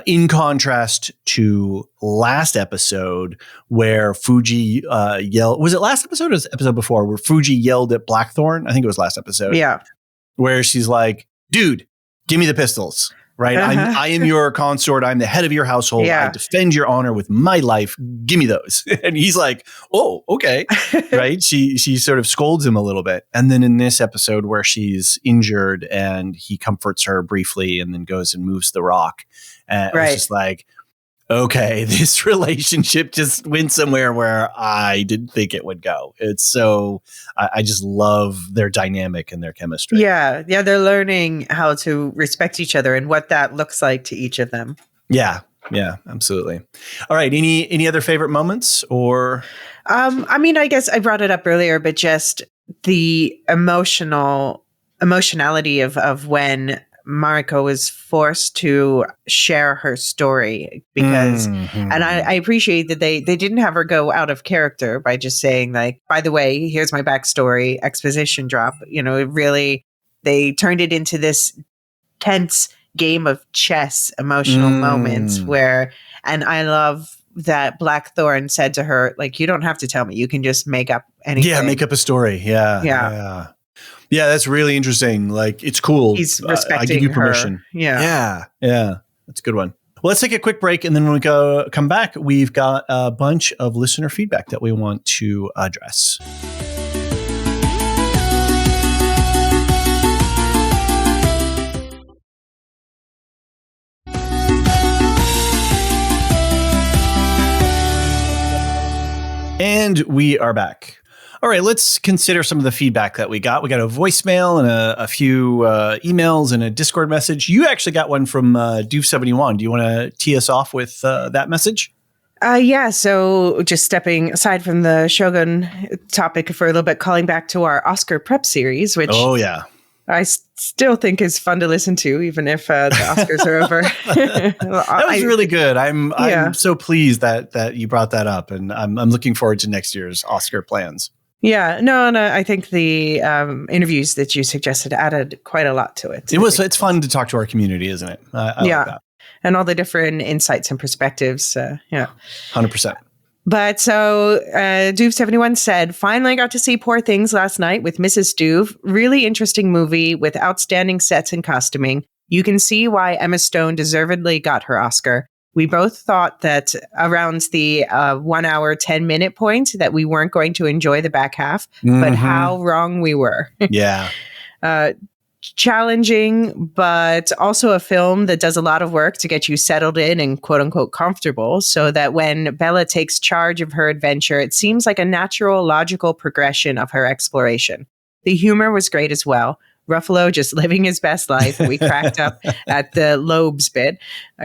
in contrast to last episode where Fuji yelled. Was it last episode or was it episode before where Fuji yelled at Blackthorn? I think it was last episode. Yeah, where she's like, dude, give me the pistols, right? I am your consort. I'm the head of your household. I defend your honor with my life. Give me those. And he's like, oh, okay. Right. She sort of scolds him a little bit. And then in this episode where she's injured and he comforts her briefly and then goes and moves the rock. And it's just like, okay, this relationship just went somewhere where I didn't think it would go. It's so, I just love their dynamic and their chemistry. Yeah. Yeah. They're learning how to respect each other and what that looks like to each of them. Yeah. Yeah, absolutely. All right. Any other favorite moments or? I mean, I guess I brought it up earlier, but just the emotionality of when Mariko was forced to share her story because, and I appreciate that they didn't have her go out of character by just saying like, by the way, here's my backstory, exposition drop. It really, they turned it into this tense game of chess, emotional moments where, and I love that Blackthorn said to her, like, you don't have to tell me, you can just make up anything. Yeah, make up a story. Yeah, that's really interesting. Like, it's cool. He's respecting I give you permission. Her. Yeah. That's a good one. Well, let's take a quick break, and then when we come back, we've got a bunch of listener feedback that we want to address. And we are back. All right, let's consider some of the feedback that we got. We got a voicemail and a few emails and a Discord message. You actually got one from Doof71. Do you want to tee us off with that message? Yeah, so just stepping aside from the Shogun topic for a little bit, calling back to our Oscar prep series, which I still think is fun to listen to, even if the Oscars are over. That was really good. I'm so pleased that you brought that up, and I'm looking forward to next year's Oscar plans. Yeah, no, and I think the interviews that you suggested added quite a lot to it. It's fun to talk to our community, isn't it? I like that. And all the different insights and perspectives. 100%. But so Doof71 said, finally got to see Poor Things last night with Mrs. Doof. Really interesting movie with outstanding sets and costuming. You can see why Emma Stone deservedly got her Oscar. We both thought that around the 1 hour, 10-minute point that we weren't going to enjoy the back half, but how wrong we were. Yeah. Challenging, but also a film that does a lot of work to get you settled in and quote unquote comfortable so that when Bella takes charge of her adventure, it seems like a natural, logical progression of her exploration. The humor was great as well. Ruffalo just living his best life. We cracked up at the Lobes bit.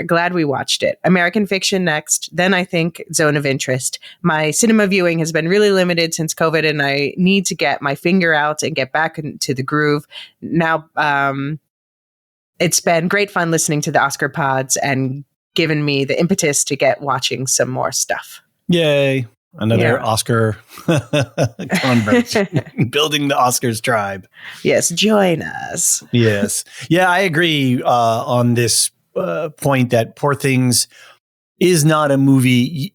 Glad we watched it. American Fiction next. Then I think Zone of Interest. My cinema viewing has been really limited since COVID, and I need to get my finger out and get back into the groove. Now, it's been great fun listening to the Oscar pods and given me the impetus to get watching some more stuff. Yay. Another Oscar convert, building the Oscars tribe. Yes, join us. Yes. Yeah, I agree on this point that Poor Things is not a movie.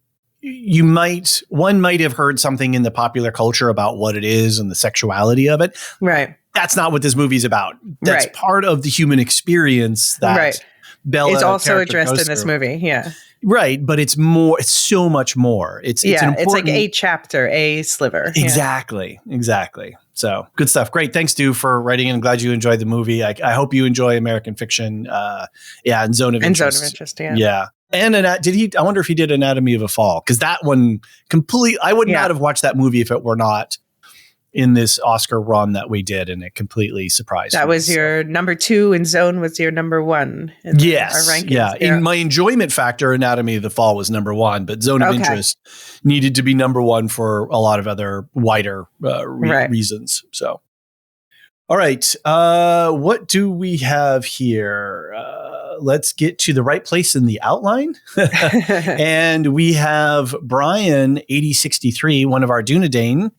One might have heard something in the popular culture about what it is and the sexuality of it. Right. That's not what this movie's about. That's part of the human experience that Bella is also addressed in this movie. Yeah. Right, but it's more. It's so much more. It's like a chapter, a sliver. Exactly. So good stuff. Great. Thanks, Stu, for writing in. I'm glad you enjoyed the movie. I hope you enjoy American Fiction. And Zone of Interest. Zone of Interest. Yeah. And I wonder if he did Anatomy of a Fall, because that one completely. I would not have watched that movie if it were not in this Oscar run that we did, and it completely surprised me. That was your number 2, and Zone was your number 1. Yes. Our rankings. Yeah. In my enjoyment factor, Anatomy of the Fall was number 1, but Zone of Interest needed to be number 1 for a lot of other wider reasons. So, all right. What do we have here? Let's get to the right place in the outline. And we have Brian 8063, one of our Dunedain,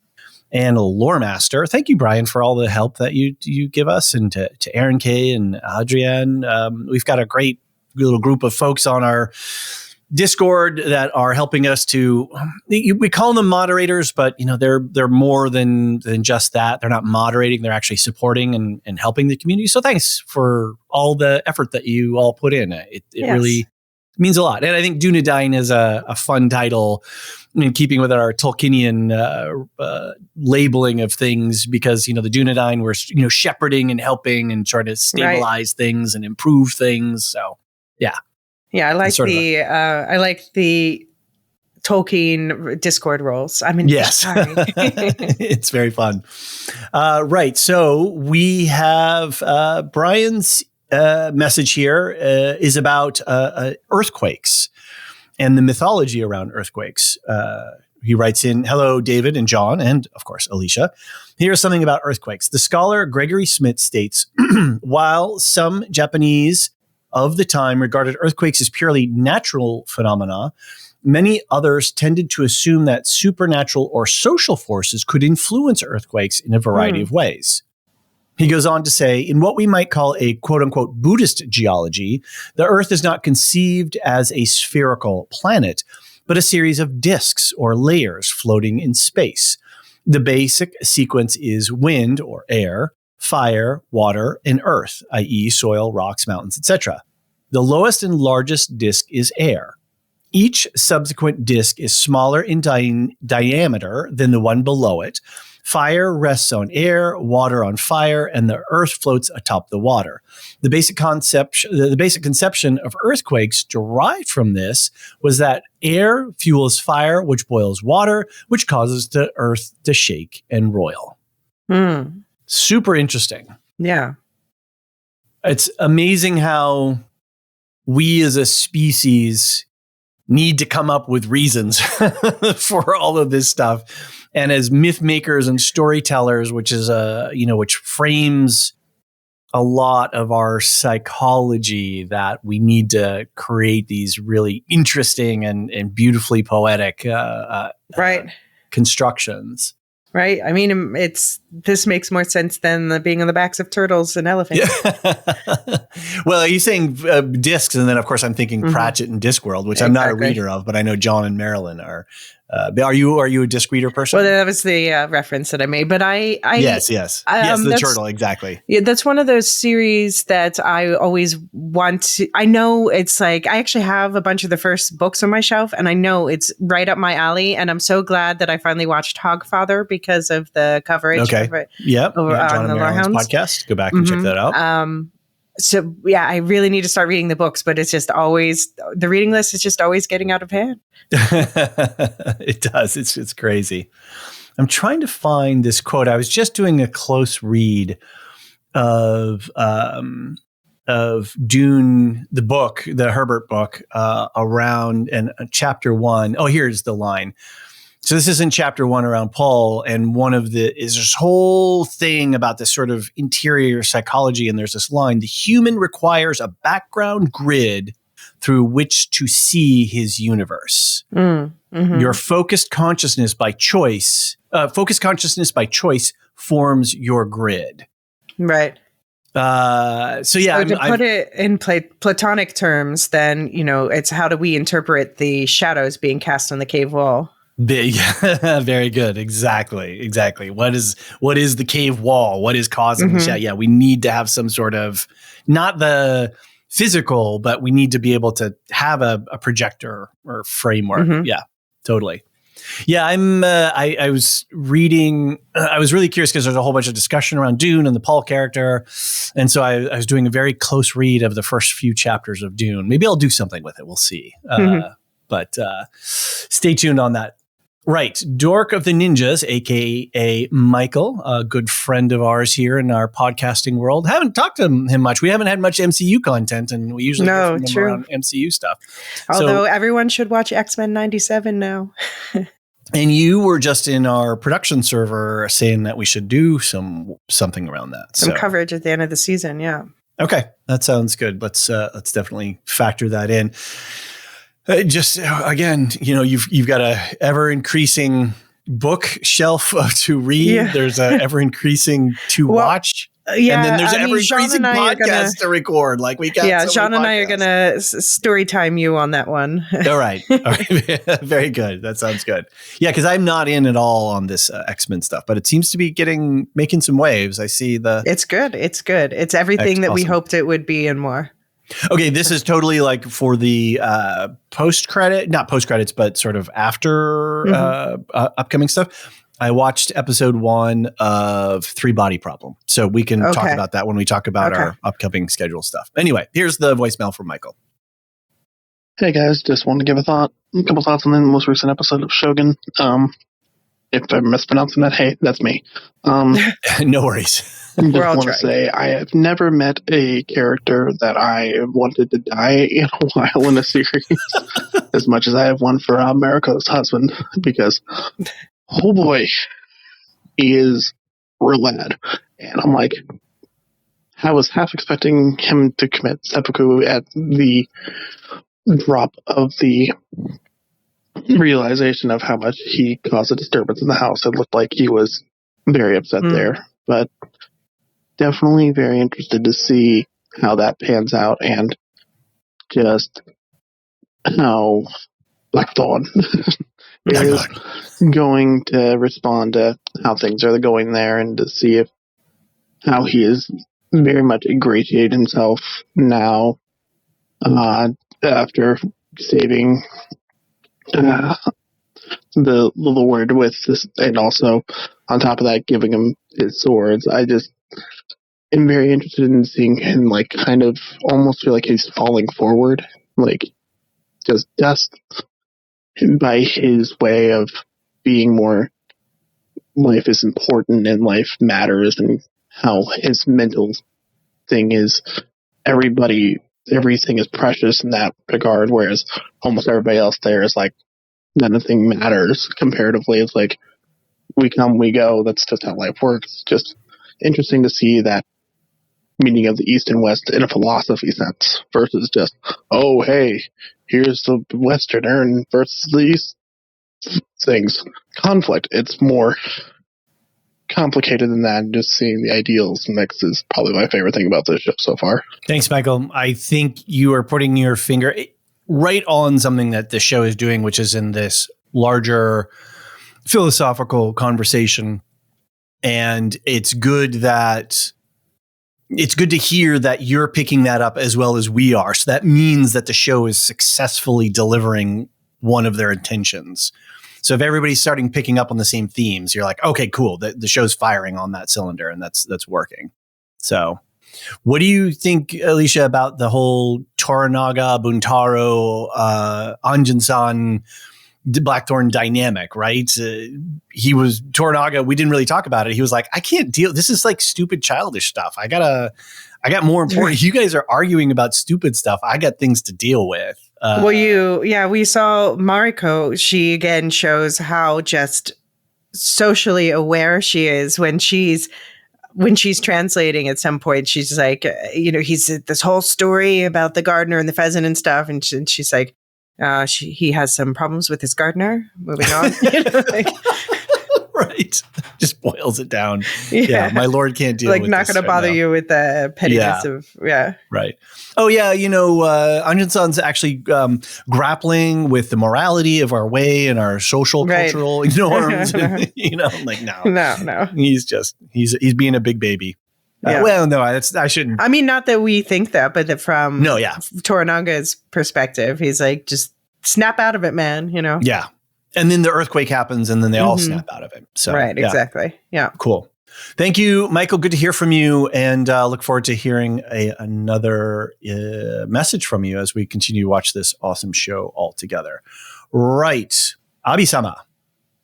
and a lore master. Thank you, Brian, for all the help that you give us, and to Aaron K and Adrienne. We've got a great little group of folks on our Discord that are helping us to. We call them moderators, but they're more than just that. They're not moderating; they're actually supporting and helping the community. So thanks for all the effort that you all put in. It really means a lot. And I think Dunedain is a fun title in keeping with our Tolkienian labeling of things, because, the Dunedain were, shepherding and helping and trying to stabilize things and improve things. So, yeah. Yeah, I like the Tolkien Discord roles. I mean, yes, it's very fun. Right. So we have Brian's message here is about earthquakes and the mythology around earthquakes. He writes in, "Hello, David and John, and of course, Elysia. Here's something about earthquakes. The scholar Gregory Smith states, while some Japanese of the time regarded earthquakes as purely natural phenomena, many others tended to assume that supernatural or social forces could influence earthquakes in a variety of ways." He goes on to say, in what we might call a quote-unquote Buddhist geology, the Earth is not conceived as a spherical planet, but a series of disks or layers floating in space. The basic sequence is wind or air, fire, water, and earth, i.e. soil, rocks, mountains, etc. The lowest and largest disk is air. Each subsequent disk is smaller in diameter than the one below it. Fire rests on air, water on fire, and the earth floats atop the water. The basic conception of earthquakes derived from this was that air fuels fire, which boils water, which causes the earth to shake and roil. Super interesting. Yeah. It's amazing how we as a species need to come up with reasons for all of this stuff. And as myth makers and storytellers, which is which frames a lot of our psychology, that we need to create these really interesting and beautifully poetic constructions. Right. I mean, this makes more sense than being on the backs of turtles and elephants. Yeah. Well, you're saying discs, and then of course I'm thinking Pratchett and Discworld, which I'm not a reader of, but I know John and Marilyn are. Are you a disc reader person? Well, that was the reference that I made, but I yes, the turtle, exactly. Yeah, that's one of those series that I always want to. I know it's like I actually have a bunch of the first books on my shelf, and I know it's right up my alley. And I'm so glad that I finally watched Hogfather because of the coverage. Okay, of it over on the Lorehounds podcast. Go back and check that out. So yeah, I really need to start reading the books, but it's just always the reading list is just always getting out of hand. It does. It's crazy. I'm trying to find this quote. I was just doing a close read of Dune, the book, the Herbert book, around chapter 1. Oh, here's the line. So this is in chapter 1 around Paul, and is this whole thing about this sort of interior psychology. And there's this line: the human requires a background grid through which to see his universe. Your focused consciousness by choice forms your grid. Right. So yeah, so to put it in Platonic terms, then, it's how do we interpret the shadows being cast on the cave wall? Big. Very good. Exactly. What is the cave wall? What is causing the shadow? Yeah, we need to have some sort of, not the physical, but we need to be able to have a projector or framework. Mm-hmm. Yeah, totally. Yeah, I was reading. I was really curious because there's a whole bunch of discussion around Dune and the Paul character, and so I was doing a very close read of the first few chapters of Dune. Maybe I'll do something with it. We'll see. But stay tuned on that. Right, Dork of the Ninjas, aka Michael, a good friend of ours here in our podcasting world. Haven't talked to him much. We haven't had much MCU content, and we usually hear from him around MCU stuff. Although everyone should watch X-Men 97 now. And you were just in our production server saying that we should do something around that. Some coverage at the end of the season, yeah. Okay, that sounds good. Let's definitely factor that in. Just again, you've got a ever increasing bookshelf to read. Yeah. There's a ever increasing to watch. Yeah, and then there's ever increasing podcasts to record. Like we got. Yeah, Sean and I are gonna story time you on that one. All right. Very good. That sounds good. Yeah, because I'm not in at all on this X-Men stuff, but it seems to be making some waves. I see the. It's good. It's good. It's everything that we hoped it would be and more. Okay, this is totally like for the not post credits, but sort of after upcoming stuff. I watched episode 1 of 3 Body Problem. So we can talk about that when we talk about our upcoming schedule stuff. Anyway, here's the voicemail from Michael. Hey guys, just wanted to give a couple thoughts on the most recent episode of Shogun. If I'm mispronouncing that, hey, that's me. No worries. I just want to say I have never met a character that I wanted to die in a while in a series as much as I have one for America's husband, because oh boy, he is real lad. And I'm like, I was half expecting him to commit seppuku at the drop of the realization of how much he caused a disturbance in the house. It looked like he was very upset there, but definitely very interested to see how that pans out and just how Blackthorn is going to respond to how things are going there, and to see how he is very much ingratiated himself now after saving the Lord with this, and also on top of that giving him his swords. I just am very interested in seeing him kind of almost feel like he's falling forward, just by his way of being more life is important and life matters, and how his mental thing is everything is precious in that regard, whereas almost everybody else there is nothing matters comparatively. It's we come, we go. That's just how life works. Just interesting to see that meaning of the East and West in a philosophy sense versus just, oh, hey, here's the Westerner and versus the East things. Conflict. It's more complicated than that, and just seeing the ideals mix is probably my favorite thing about this show so far. Thanks, Michael. I think you are putting your finger right on something that the show is doing, which is in this larger philosophical conversation. And it's good to hear that you're picking that up as well as we are. So that means that the show is successfully delivering one of their intentions. So if everybody's starting picking up on the same themes, you're like, okay, cool. The show's firing on that cylinder, and that's working. So what do you think, Elysia, about the whole Toranaga, Buntaro, Anjin-san, Blackthorn dynamic, right? He was Toranaga. We didn't really talk about it. He was like, I can't deal. This is stupid, childish stuff. I got more important. You guys are arguing about stupid stuff. I got things to deal with. We saw Mariko. She again shows how just socially aware she is when she's translating at some point. She's like, he's this whole story about the gardener and the pheasant and stuff. And she's like, he has some problems with his gardener. Moving on. Right. Just boils it down. Yeah. My lord can't deal with this. Not going to bother you with the pettiness of, Right. Oh, yeah. Anjin-san's actually grappling with the morality of our way and our social, cultural norms. No. No. He's being a big baby. Well, no, I shouldn't. I mean, not that we think that, but that from Toranaga's perspective, he's like, just snap out of it, man, you know? Yeah. And then the earthquake happens and then they all snap out of it. So, right, exactly. Yeah. Cool. Thank you, Michael. Good to hear from you, and look forward to hearing another message from you as we continue to watch this awesome show all together. Right. Abi-sama,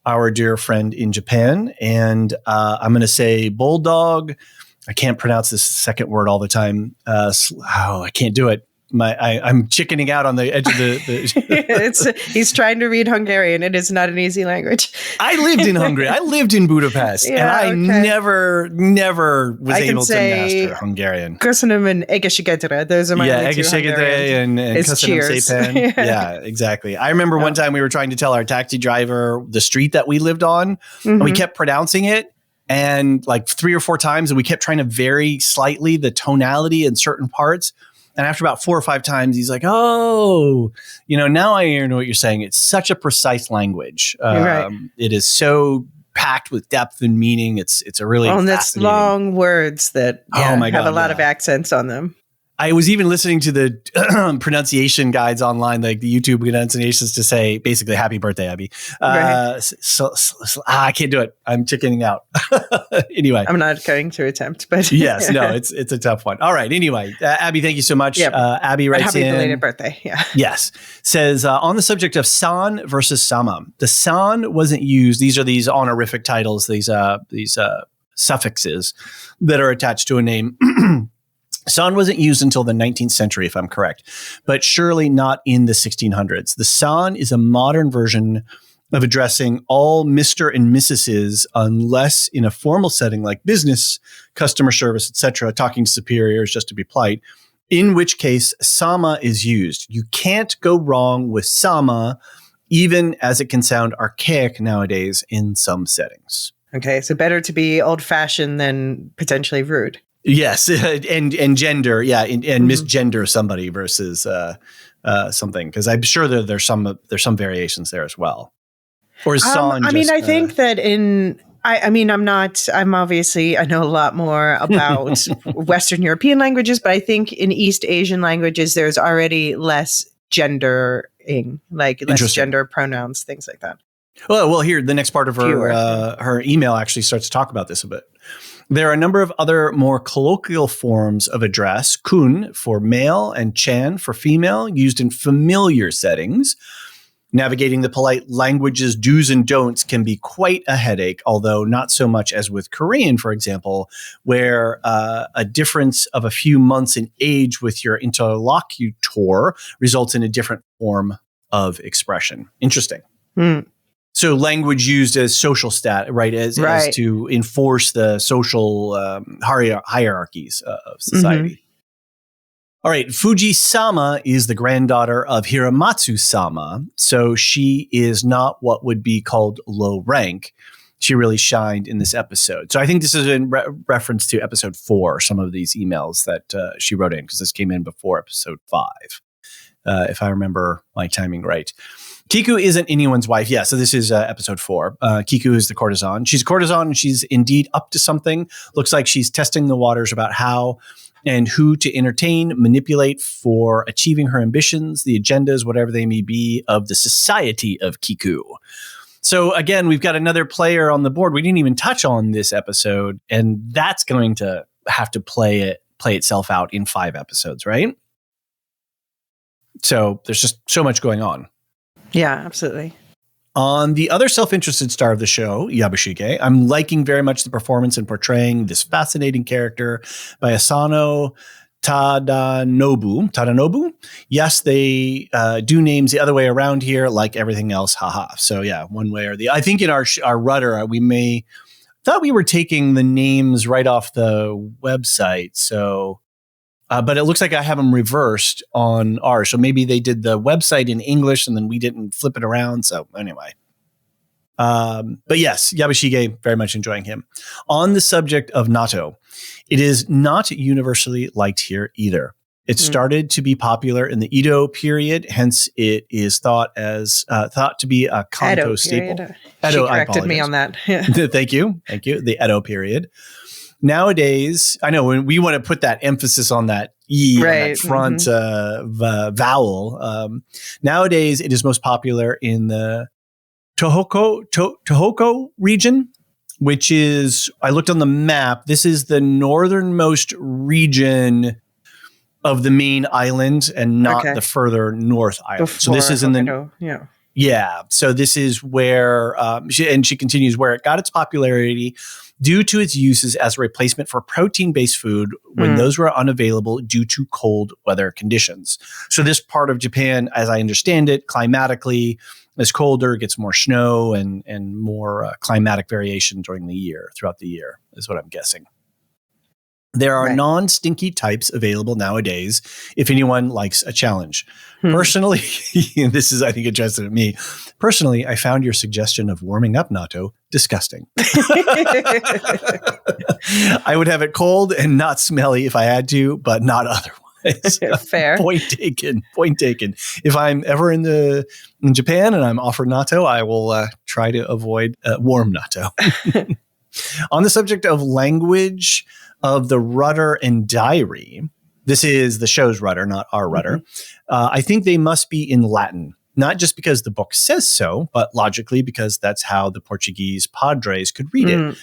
our dear friend in Japan, and I'm going to say bulldog. I can't pronounce this second word all the time. I can't do it. I'm chickening out on the edge of the he's trying to read Hungarian. It is not an easy language. I lived in Hungary. I lived in Budapest, and I never was able to master Hungarian. Köszönöm and egészségedre. Those are my only two Hungarians. and köszönöm szépen. Yeah, exactly. I remember one time we were trying to tell our taxi driver the street that we lived on, and we kept pronouncing it. And like 3 or 4 times, and we kept trying to vary slightly the tonality in certain parts. And after about 4 or 5 times, he's like, oh, now I know what you're saying. It's such a precise language. Right. It is so packed with depth and meaning. It's a really and that's long words that have a lot of accents on them. I was even listening to the pronunciation guides online, like the YouTube pronunciations, to say basically "Happy birthday, Abby." I can't do it. I'm chickening out. Anyway, I'm not going to attempt, but yes, no, it's a tough one. All right. Anyway, Abby, thank you so much. Yep. Abby writes in. Happy belated birthday. Yeah. Yes. Says on the subject of san versus sama, the san wasn't used. These are these honorific titles. These suffixes that are attached to a name. San wasn't used until the 19th century, if I'm correct, but surely not in the 1600s. The san is a modern version of addressing all Mr. and Mrs.'s unless in a formal setting like business, customer service, etc., talking to superiors just to be polite, in which case sama is used. You can't go wrong with sama, even as it can sound archaic nowadays in some settings. Okay, so better to be old-fashioned than potentially rude. Yes, and gender, and misgender somebody versus something, because I'm sure there's some variations there as well. Or is san? I think that I'm obviously, I know a lot more about Western European languages, but I think in East Asian languages there's already less gendering, like less gender pronouns, things like that. Well, here the next part of her email actually starts to talk about this a bit. There are a number of other more colloquial forms of address, kun for male and chan for female, used in familiar settings. Navigating the polite language's do's and don'ts can be quite a headache, although not so much as with Korean, for example, where a difference of a few months in age with your interlocutor results in a different form of expression. Interesting. So language used as social right, as to enforce the social hierarchies of society. All right, Fuji-sama is the granddaughter of Hiramatsu-sama, so she is not what would be called low rank. She really shined in this episode. So I think this is in reference to episode 4, some of these emails that she wrote in, because this came in before episode 5, if I remember my timing right. Kiku isn't anyone's wife. Yeah, so this is episode 4. Kiku is the courtesan. She's a courtesan, and she's indeed up to something. Looks like she's testing the waters about how and who to entertain, manipulate for achieving her ambitions, the agendas, whatever they may be, of the society of Kiku. So again, we've got another player on the board we didn't even touch on this episode, and that's going to have to play itself out in 5 episodes, right? So there's just so much going on. Yeah, absolutely. On the other self-interested star of the show, Yabushige, I'm liking very much the performance in portraying this fascinating character by Asano Tadanobu. Yes, they do names the other way around here, like everything else. Haha. So yeah, one way or the other. I think in our rudder, we thought we were taking the names right off the website. So, but it looks like I have them reversed on ours. So maybe they did the website in English and then we didn't flip it around. So anyway. But yes, Yabushige, very much enjoying him. On the subject of natto, it is not universally liked here either. It started to be popular in the Edo period, hence it is thought to be a Kanto staple. Edo, she corrected me on that. Thank you. The Edo period. Nowadays, I know when we want to put that emphasis on that E on that front vowel. Nowadays, it is most popular in the Tohoku region, which is, I looked on the map, this is the northernmost region of the main island and not the further north island. So this is in the... Yeah. So this is where, she continues, where it got its popularity due to its uses as a replacement for protein-based food when those were unavailable due to cold weather conditions. So this part of Japan, as I understand it, climatically is colder, gets more snow and more climatic variation throughout the year, is what I'm guessing. There are non-stinky types available nowadays if anyone likes a challenge. Personally, and this is, I think, addressed at me. Personally, I found your suggestion of warming up natto disgusting. I would have it cold and not smelly if I had to, but not otherwise. Fair. Point taken. If I'm ever in Japan and I'm offered natto, I will try to avoid warm natto. On the subject of language of the rudder and diary, this is the show's rudder, not our rudder. I think they must be in Latin, not just because the book says so, but logically because that's how the Portuguese padres could read it.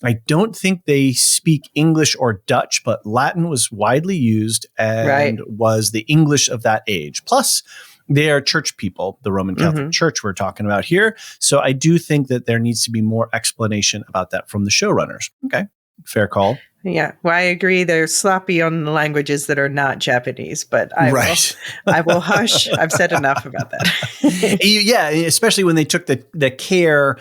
I don't think they speak English or Dutch, but Latin was widely used and was the English of that age. Plus, they are church people, the Roman Catholic Church we're talking about here. So I do think that there needs to be more explanation about that from the showrunners. Okay, fair call. Yeah, well, I agree. They're sloppy on the languages that are not Japanese, but I will hush. I've said enough about that. Yeah, especially when they took the care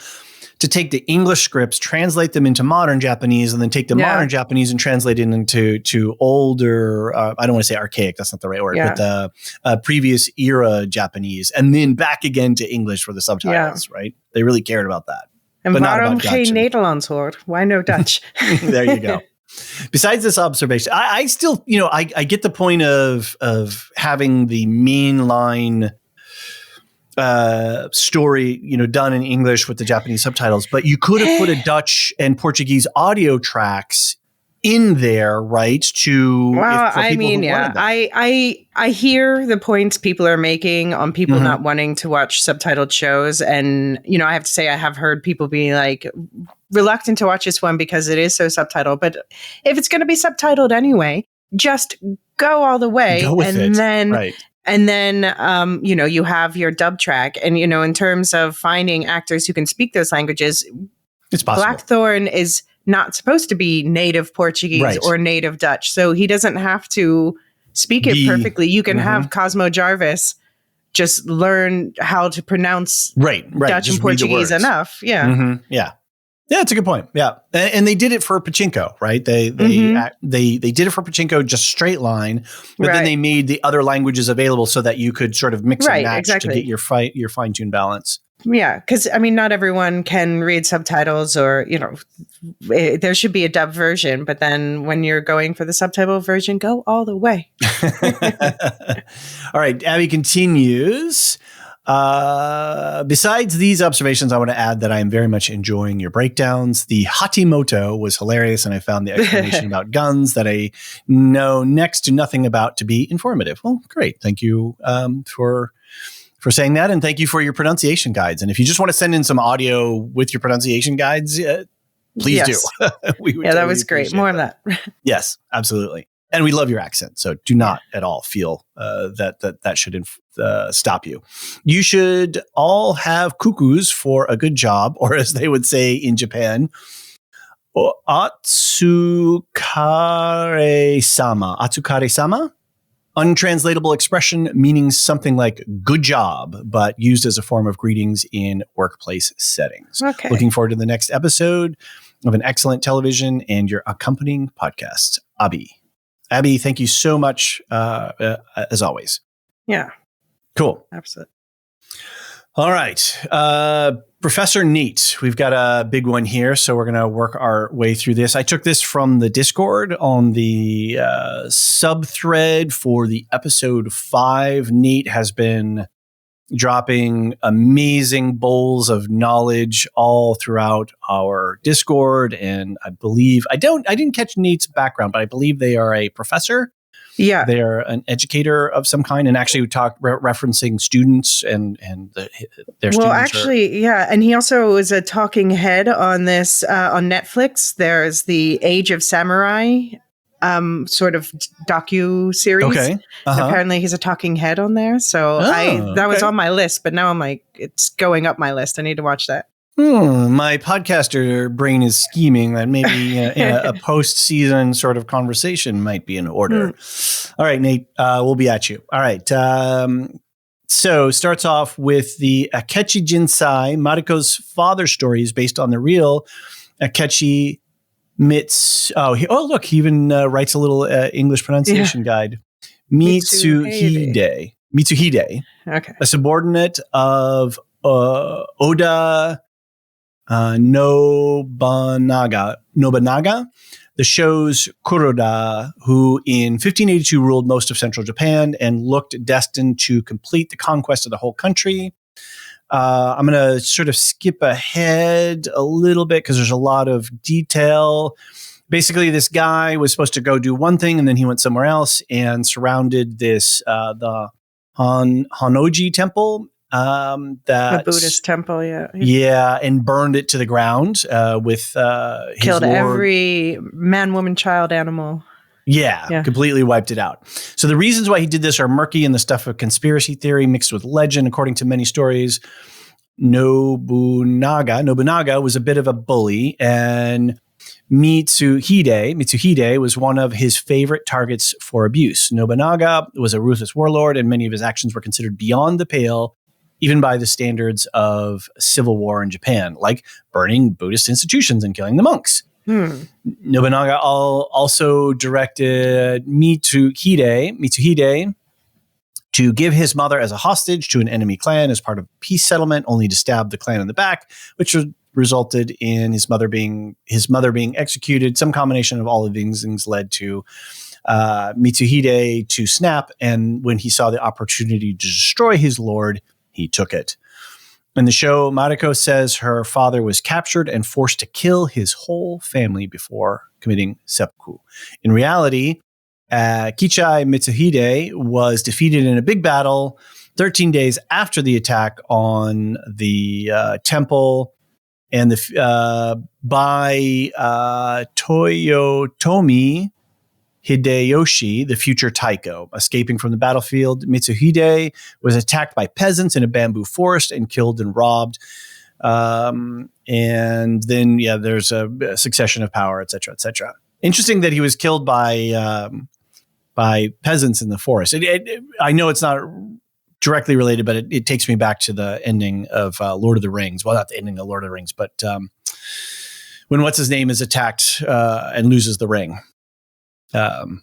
to take the English scripts, translate them into modern Japanese, and then take the modern Japanese and translate it into older, I don't want to say archaic, that's not the right word, but previous era Japanese, and then back again to English for the subtitles, right? They really cared about that. And waarom geen Nederlands hoor? Why no Dutch? There you go. Besides this observation, I still, I get the point of having the mainline story, done in English with the Japanese subtitles, but you could have put a Dutch and Portuguese audio tracks in there, right? I hear the points people are making on people not wanting to watch subtitled shows. And, I have to say, I have heard people be like reluctant to watch this one because it is so subtitled. But if it's going to be subtitled anyway, just go all the way. Go with it. And then, you have your dub track. And, in terms of finding actors who can speak those languages, it's possible. Blackthorn is not supposed to be native Portuguese or native Dutch. So he doesn't have to speak it perfectly. You can have Cosmo Jarvis just learn how to pronounce Dutch and Portuguese enough. Yeah. Yeah, it's a good point. Yeah. And they did it for Pachinko, right? They did it for Pachinko, just straight line, but then they made the other languages available so that you could sort of mix and match to get your fine-tuned balance. Yeah, because not everyone can read subtitles, or there should be a dub version. But then when you're going for the subtitle version, go all the way. All right, Abby continues. Besides these observations, I want to add that I am very much enjoying your breakdowns. The Hatimoto was hilarious, and I found the explanation about guns that I know next to nothing about to be informative. Well, great. Thank you for saying that, and thank you for your pronunciation guides. And if you just want to send in some audio with your pronunciation guides, please do. That was great. More of that. Yes, absolutely. And we love your accent, so do not at all feel that should stop you. You should all have cuckoos for a good job, or as they would say in Japan, Atsukare-sama. Untranslatable expression meaning something like good job, but used as a form of greetings in workplace settings. Okay. Looking forward to the next episode of an excellent television and your accompanying podcast, Abby, thank you so much, as always. Yeah. Cool. Absolutely. All right. Professor Neat, we've got a big one here, so we're going to work our way through this. I took this from the Discord on the sub-thread for the episode 5. Neat has been dropping amazing bowls of knowledge all throughout our Discord. And I believe I didn't catch Nate's background, but I believe they are a professor. Yeah, they are an educator of some kind, and actually we talk referencing students and their students. Well, actually, yeah, and he also is a talking head on this on Netflix. There's the Age of Samurai sort of docu series. Okay, apparently he's a talking head on there. So that was on my list, but now I'm like, it's going up my list. I need to watch that. My podcaster brain is scheming that maybe a post-season sort of conversation might be in order. All right, Nate, we'll be at you. All right. So starts off with the Akechi Jinsai. Mariko's father's story is based on the real Akechi Mits. Look, he even writes a little English pronunciation guide. Mitsuhide. Okay. A subordinate of Oda Nobunaga, the Sho's Kuroda, who in 1582 ruled most of central Japan and looked destined to complete the conquest of the whole country. I'm going to sort of skip ahead a little bit because there's a lot of detail. Basically, this guy was supposed to go do one thing and then he went somewhere else and surrounded this, the Honnoji temple. The Buddhist temple, yeah. Yeah, and burned it to the ground with his killed lord. Every man, woman, child, animal. Yeah, completely wiped it out. So the reasons why he did this are murky and the stuff of conspiracy theory mixed with legend. According to many stories, Nobunaga was a bit of a bully, and Mitsuhide was one of his favorite targets for abuse. Nobunaga was a ruthless warlord, and many of his actions were considered beyond the pale, even by the standards of civil war in Japan, like burning Buddhist institutions and killing the monks. Nobunaga also directed Mitsuhide to give his mother as a hostage to an enemy clan as part of a peace settlement, only to stab the clan in the back, which resulted in his mother being executed. Some combination of all of these things led to Mitsuhide to snap, and when he saw the opportunity to destroy his lord, he took it. In the show, Mariko says her father was captured and forced to kill his whole family before committing seppuku. In reality, Kichai Mitsuhide was defeated in a big battle 13 days after the attack on the temple, and by Toyotomi Hideyoshi, the future Taiko. Escaping from the battlefield, Mitsuhide was attacked by peasants in a bamboo forest and killed and robbed. And then, there's a succession of power, et cetera, et cetera. Interesting that he was killed by peasants in the forest. I know it's not directly related, but it takes me back to the ending of Lord of the Rings. Well, not the ending of Lord of the Rings, but when what's-his-name is attacked and loses the ring. I'm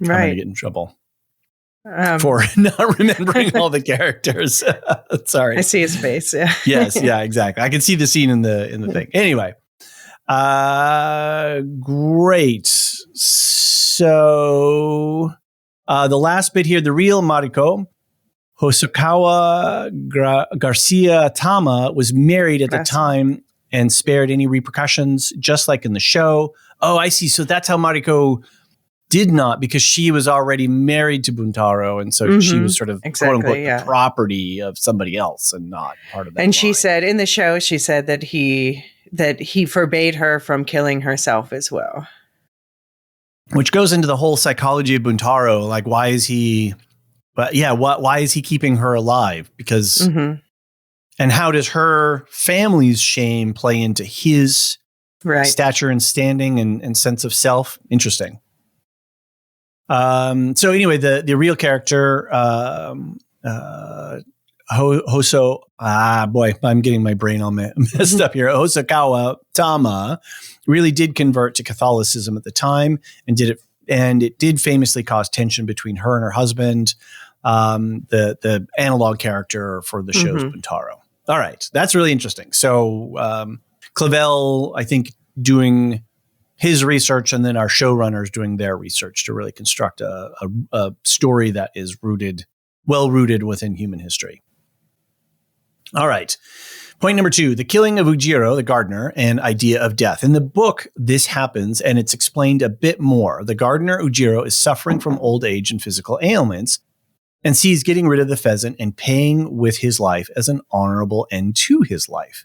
going to get in trouble for not remembering all the characters. Sorry. I see his face. Yeah. Yes. Yeah, exactly. I can see the scene in the thing. Anyway. Great. So, the last bit here, the real Mariko, Hosokawa Garcia Tama, was married at the time and spared any repercussions, just like in the show. Oh, I see. So that's how Mariko did not, because she was already married to Buntaro, and so she was sort of quote unquote the property of somebody else and not part of that. And she said in the show, that he forbade her from killing herself as well, which goes into the whole psychology of Buntaro. Like, why is he? But why is he keeping her alive? Because and how does her family's shame play into his stature and standing and sense of self? Interesting. So anyway, the real character, Hoso, I'm getting my brain all messed up here. Hosokawa Tama really did convert to Catholicism at the time and it did famously cause tension between her and her husband, the analog character for the show's Buntaro. All right. That's really interesting. So, Clavel, I think, doing his research, and then our showrunners doing their research to really construct a story that is well rooted within human history. All right. Point number 2, the killing of Ujiro, the gardener, and idea of death. In the book, this happens, and it's explained a bit more. The gardener, Ujiro, is suffering from old age and physical ailments, and sees getting rid of the pheasant and paying with his life as an honorable end to his life.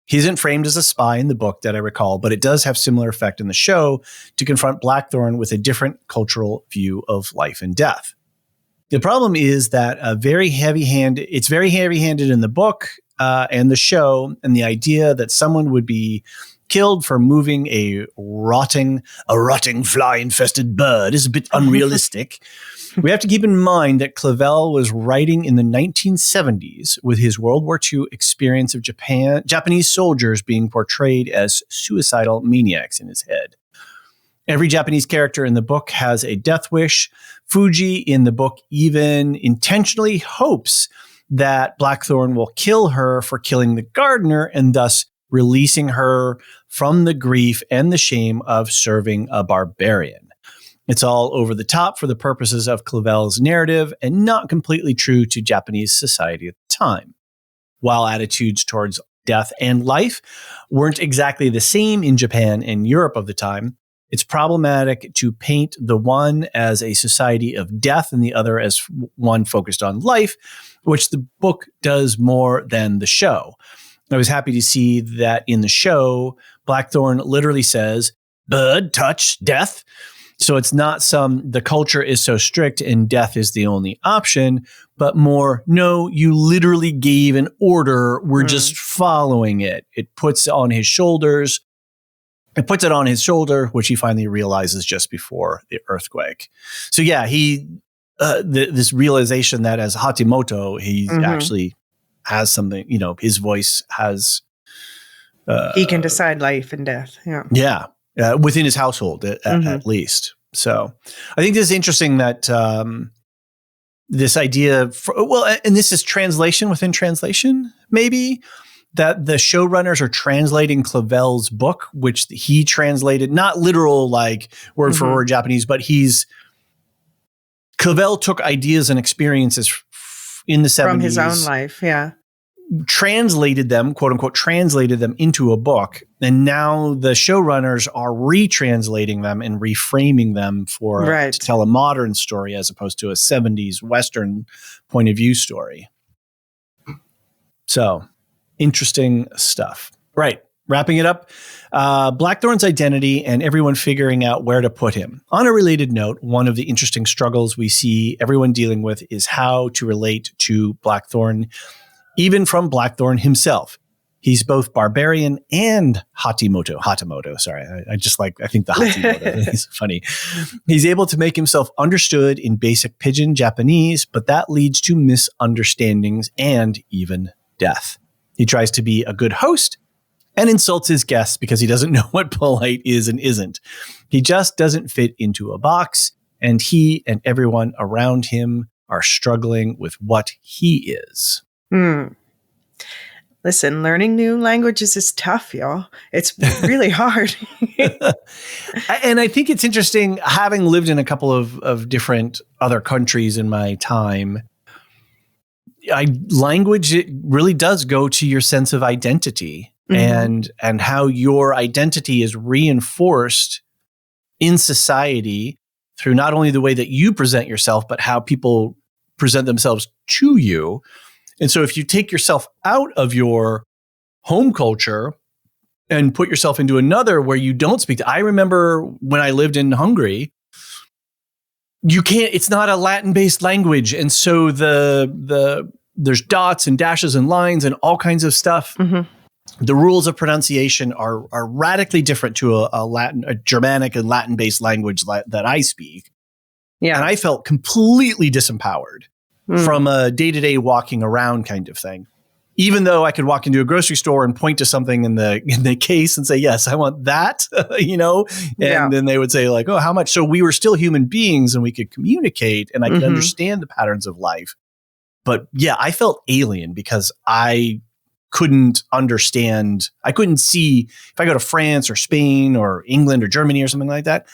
He isn't framed as a spy in the book that I recall, but it does have similar effect in the show to confront Blackthorn with a different cultural view of life and death. The problem is that it's very heavy-handed in the book and the show, and the idea that someone would be killed for moving a rotting fly-infested bird is a bit unrealistic. We have to keep in mind that Clavel was writing in the 1970s with his World War II experience of Japanese soldiers being portrayed as suicidal maniacs in his head. Every Japanese character in the book has a death wish. Fuji in the book even intentionally hopes that Blackthorn will kill her for killing the gardener and thus releasing her from the grief and the shame of serving a barbarian. It's all over the top for the purposes of Clavel's narrative and not completely true to Japanese society at the time. While attitudes towards death and life weren't exactly the same in Japan and Europe of the time, it's problematic to paint the one as a society of death and the other as one focused on life, which the book does more than the show. I was happy to see that in the show, Blackthorn literally says, "Bird, touch, death." So it's not the culture is so strict and death is the only option, but more, no, you literally gave an order. We're just following it. It puts it on his shoulders. It puts it on his shoulder, which he finally realizes just before the earthquake. So yeah, this realization that as Hatamoto, he actually has something, his voice has. He can decide life and death. Yeah. Yeah. Within his household, at least. So I think this is interesting that this idea, and this is translation within translation, maybe, that the showrunners are translating Clavel's book, which he translated, not literal like word for word Japanese, but Clavel took ideas and experiences in the 70s. From his own life, yeah. Translated them, quote unquote, translated them into a book. And now the showrunners are retranslating them and reframing them to tell a modern story as opposed to a 70s Western point of view story. So interesting stuff. Right. Wrapping it up, Blackthorn's identity and everyone figuring out where to put him. On a related note, one of the interesting struggles we see everyone dealing with is how to relate to Blackthorn, even from Blackthorn himself. He's both barbarian and Hatamoto. Sorry. I think the Hatamoto is funny. He's able to make himself understood in basic pidgin Japanese, but that leads to misunderstandings and even death. He tries to be a good host and insults his guests because he doesn't know what polite is and isn't. He just doesn't fit into a box, and he and everyone around him are struggling with what he is. Listen, learning new languages is tough, y'all. It's really hard. And I think it's interesting, having lived in a couple of different other countries in my time, language, it really does go to your sense of identity and how your identity is reinforced in society through not only the way that you present yourself, but how people present themselves to you. And so if you take yourself out of your home culture and put yourself into another where you don't speak I remember when I lived in Hungary, it's not a Latin-based language. And so there's dots and dashes and lines and all kinds of stuff. The rules of pronunciation are radically different to a Germanic and Latin-based language that I speak. Yeah. And I felt completely disempowered from a day-to-day walking around kind of thing. Even though I could walk into a grocery store and point to something in the case and say, yes, I want that, and then they would say like, oh, how much? So we were still human beings and we could communicate and I could understand the patterns of life. But yeah, I felt alien because I couldn't understand. I couldn't see if I go to France or Spain or England or Germany or something like that.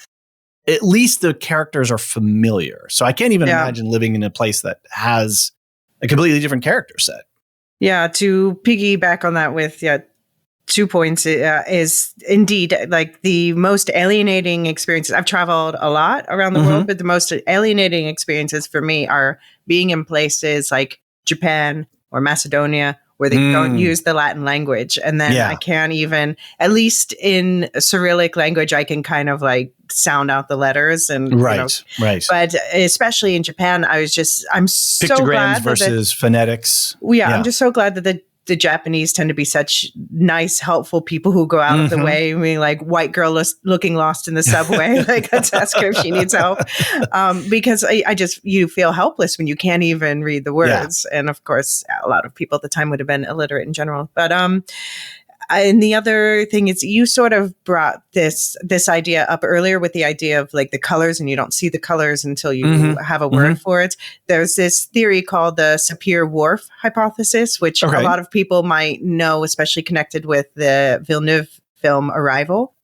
At least the characters are familiar. So I can't even imagine living in a place that has a completely different character set. Yeah, to piggyback on that with 2 points is indeed like the most alienating experiences. I've traveled a lot around the world, but the most alienating experiences for me are being in places like Japan or Macedonia where they don't use the Latin language. And then I can't even, at least in Cyrillic language, I can kind of like sound out the letters and right. But especially in Japan, I'm so glad pictograms versus phonetics. I'm just so glad that the Japanese tend to be such nice, helpful people who go out of the way. I mean, like white girl looking lost in the subway. Like, let's ask her if she needs help. Because you feel helpless when you can't even read the words. Yeah. And of course, a lot of people at the time would have been illiterate in general. But and the other thing is you sort of brought this idea up earlier with the idea of like the colors, and you don't see the colors until you have a word for it. There's this theory called the Sapir-Whorf hypothesis, which a lot of people might know, especially connected with the Villeneuve film Arrival.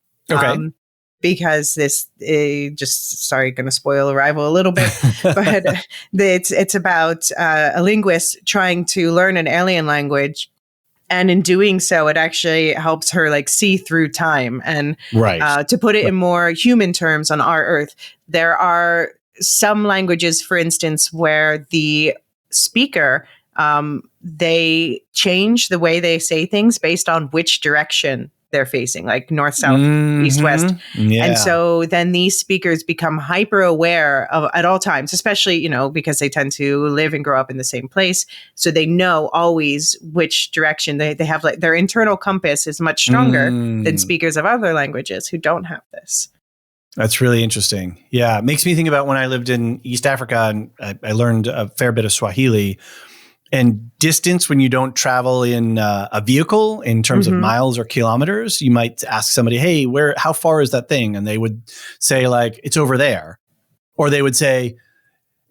Because going to spoil Arrival a little bit, but it's about a linguist trying to learn an alien language. And in doing so, it actually helps her like see through time. And to put it in more human terms on our Earth, there are some languages, for instance, where the speaker, they change the way they say things based on which direction they're facing, like north, south, east, west. Yeah. And so then these speakers become hyper aware of at all times, especially, because they tend to live and grow up in the same place. So they know always which direction they have, like their internal compass is much stronger than speakers of other languages who don't have this. That's really interesting. Yeah. It makes me think about when I lived in East Africa and I learned a fair bit of Swahili. And distance, when you don't travel in a vehicle in terms of miles or kilometers, you might ask somebody, hey, how far is that thing? And they would say like, it's over there. Or they would say,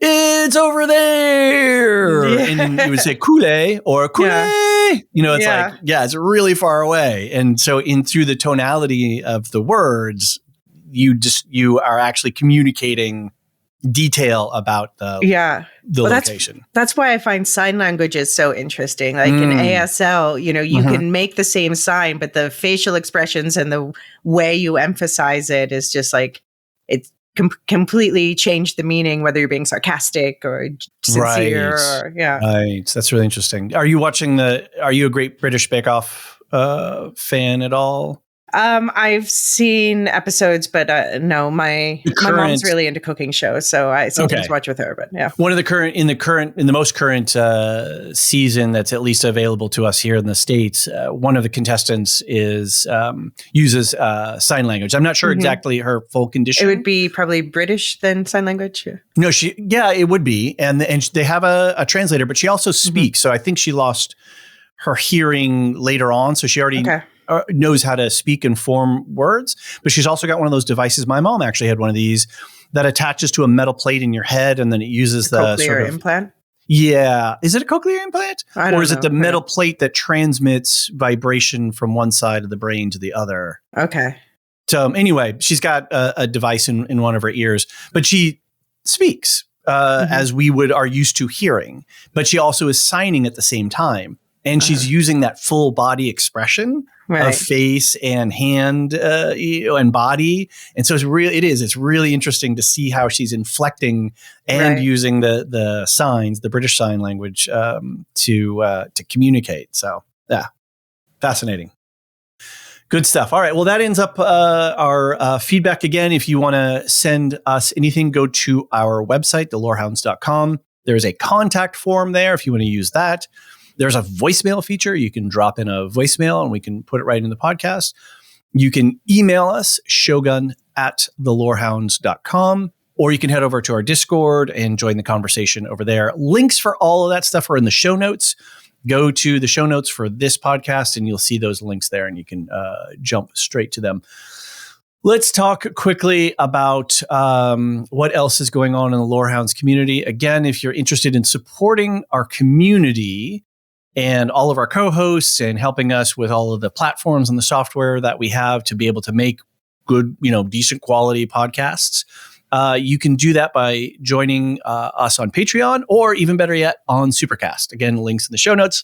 it's over there. Yeah. And then you would say kule or kule. Yeah. It's like, it's really far away. And so through the tonality of the words, you are actually communicating detail about the location. That's why I find sign languages so interesting. Like in ASL, you can make the same sign, but the facial expressions and the way you emphasize it is just like it's completely changed the meaning, whether you're being sarcastic or sincere. Right. That's really interesting. Are you a Great British Bake Off fan at all? I've seen episodes, but no, my mom's really into cooking shows, so I sometimes watch with her. But yeah, one of the most current season that's at least available to us here in the States, one of the contestants uses sign language. I'm not sure exactly her full condition. It would be probably British then sign language. Yeah. No, it would be, and they have a translator, but she also speaks. So I think she lost her hearing later on, so she already. Knows how to speak and form words, but she's also got one of those devices. My mom actually had one of these that attaches to a metal plate in your head, and then it uses the cochlear implant. Yeah, is it a cochlear implant, or is it the metal plate that transmits vibration from one side of the brain to the other? Okay. So anyway, she's got a device in one of her ears, but she speaks as we are used to hearing, but she also is signing at the same time. And she's using that full body expression of face and hand and body. And so it's really interesting to see how she's inflecting and using the signs, the British Sign Language to communicate. So yeah, fascinating. Good stuff. All right. Well, that ends up our feedback. Again, if you want to send us anything, go to our website, thelorehounds.com. There's a contact form there if you want to use that. There's a voicemail feature. You can drop in a voicemail and we can put it right in the podcast. You can email us, shogun@thelorehounds.com, or you can head over to our Discord and join the conversation over there. Links for all of that stuff are in the show notes. Go to the show notes for this podcast and you'll see those links there and you can jump straight to them. Let's talk quickly about what else is going on in the Lorehounds community. Again, if you're interested in supporting our community and all of our co-hosts and helping us with all of the platforms and the software that we have to be able to make good, decent quality podcasts, you can do that by joining us on Patreon or even better yet on Supercast. Again, links in the show notes.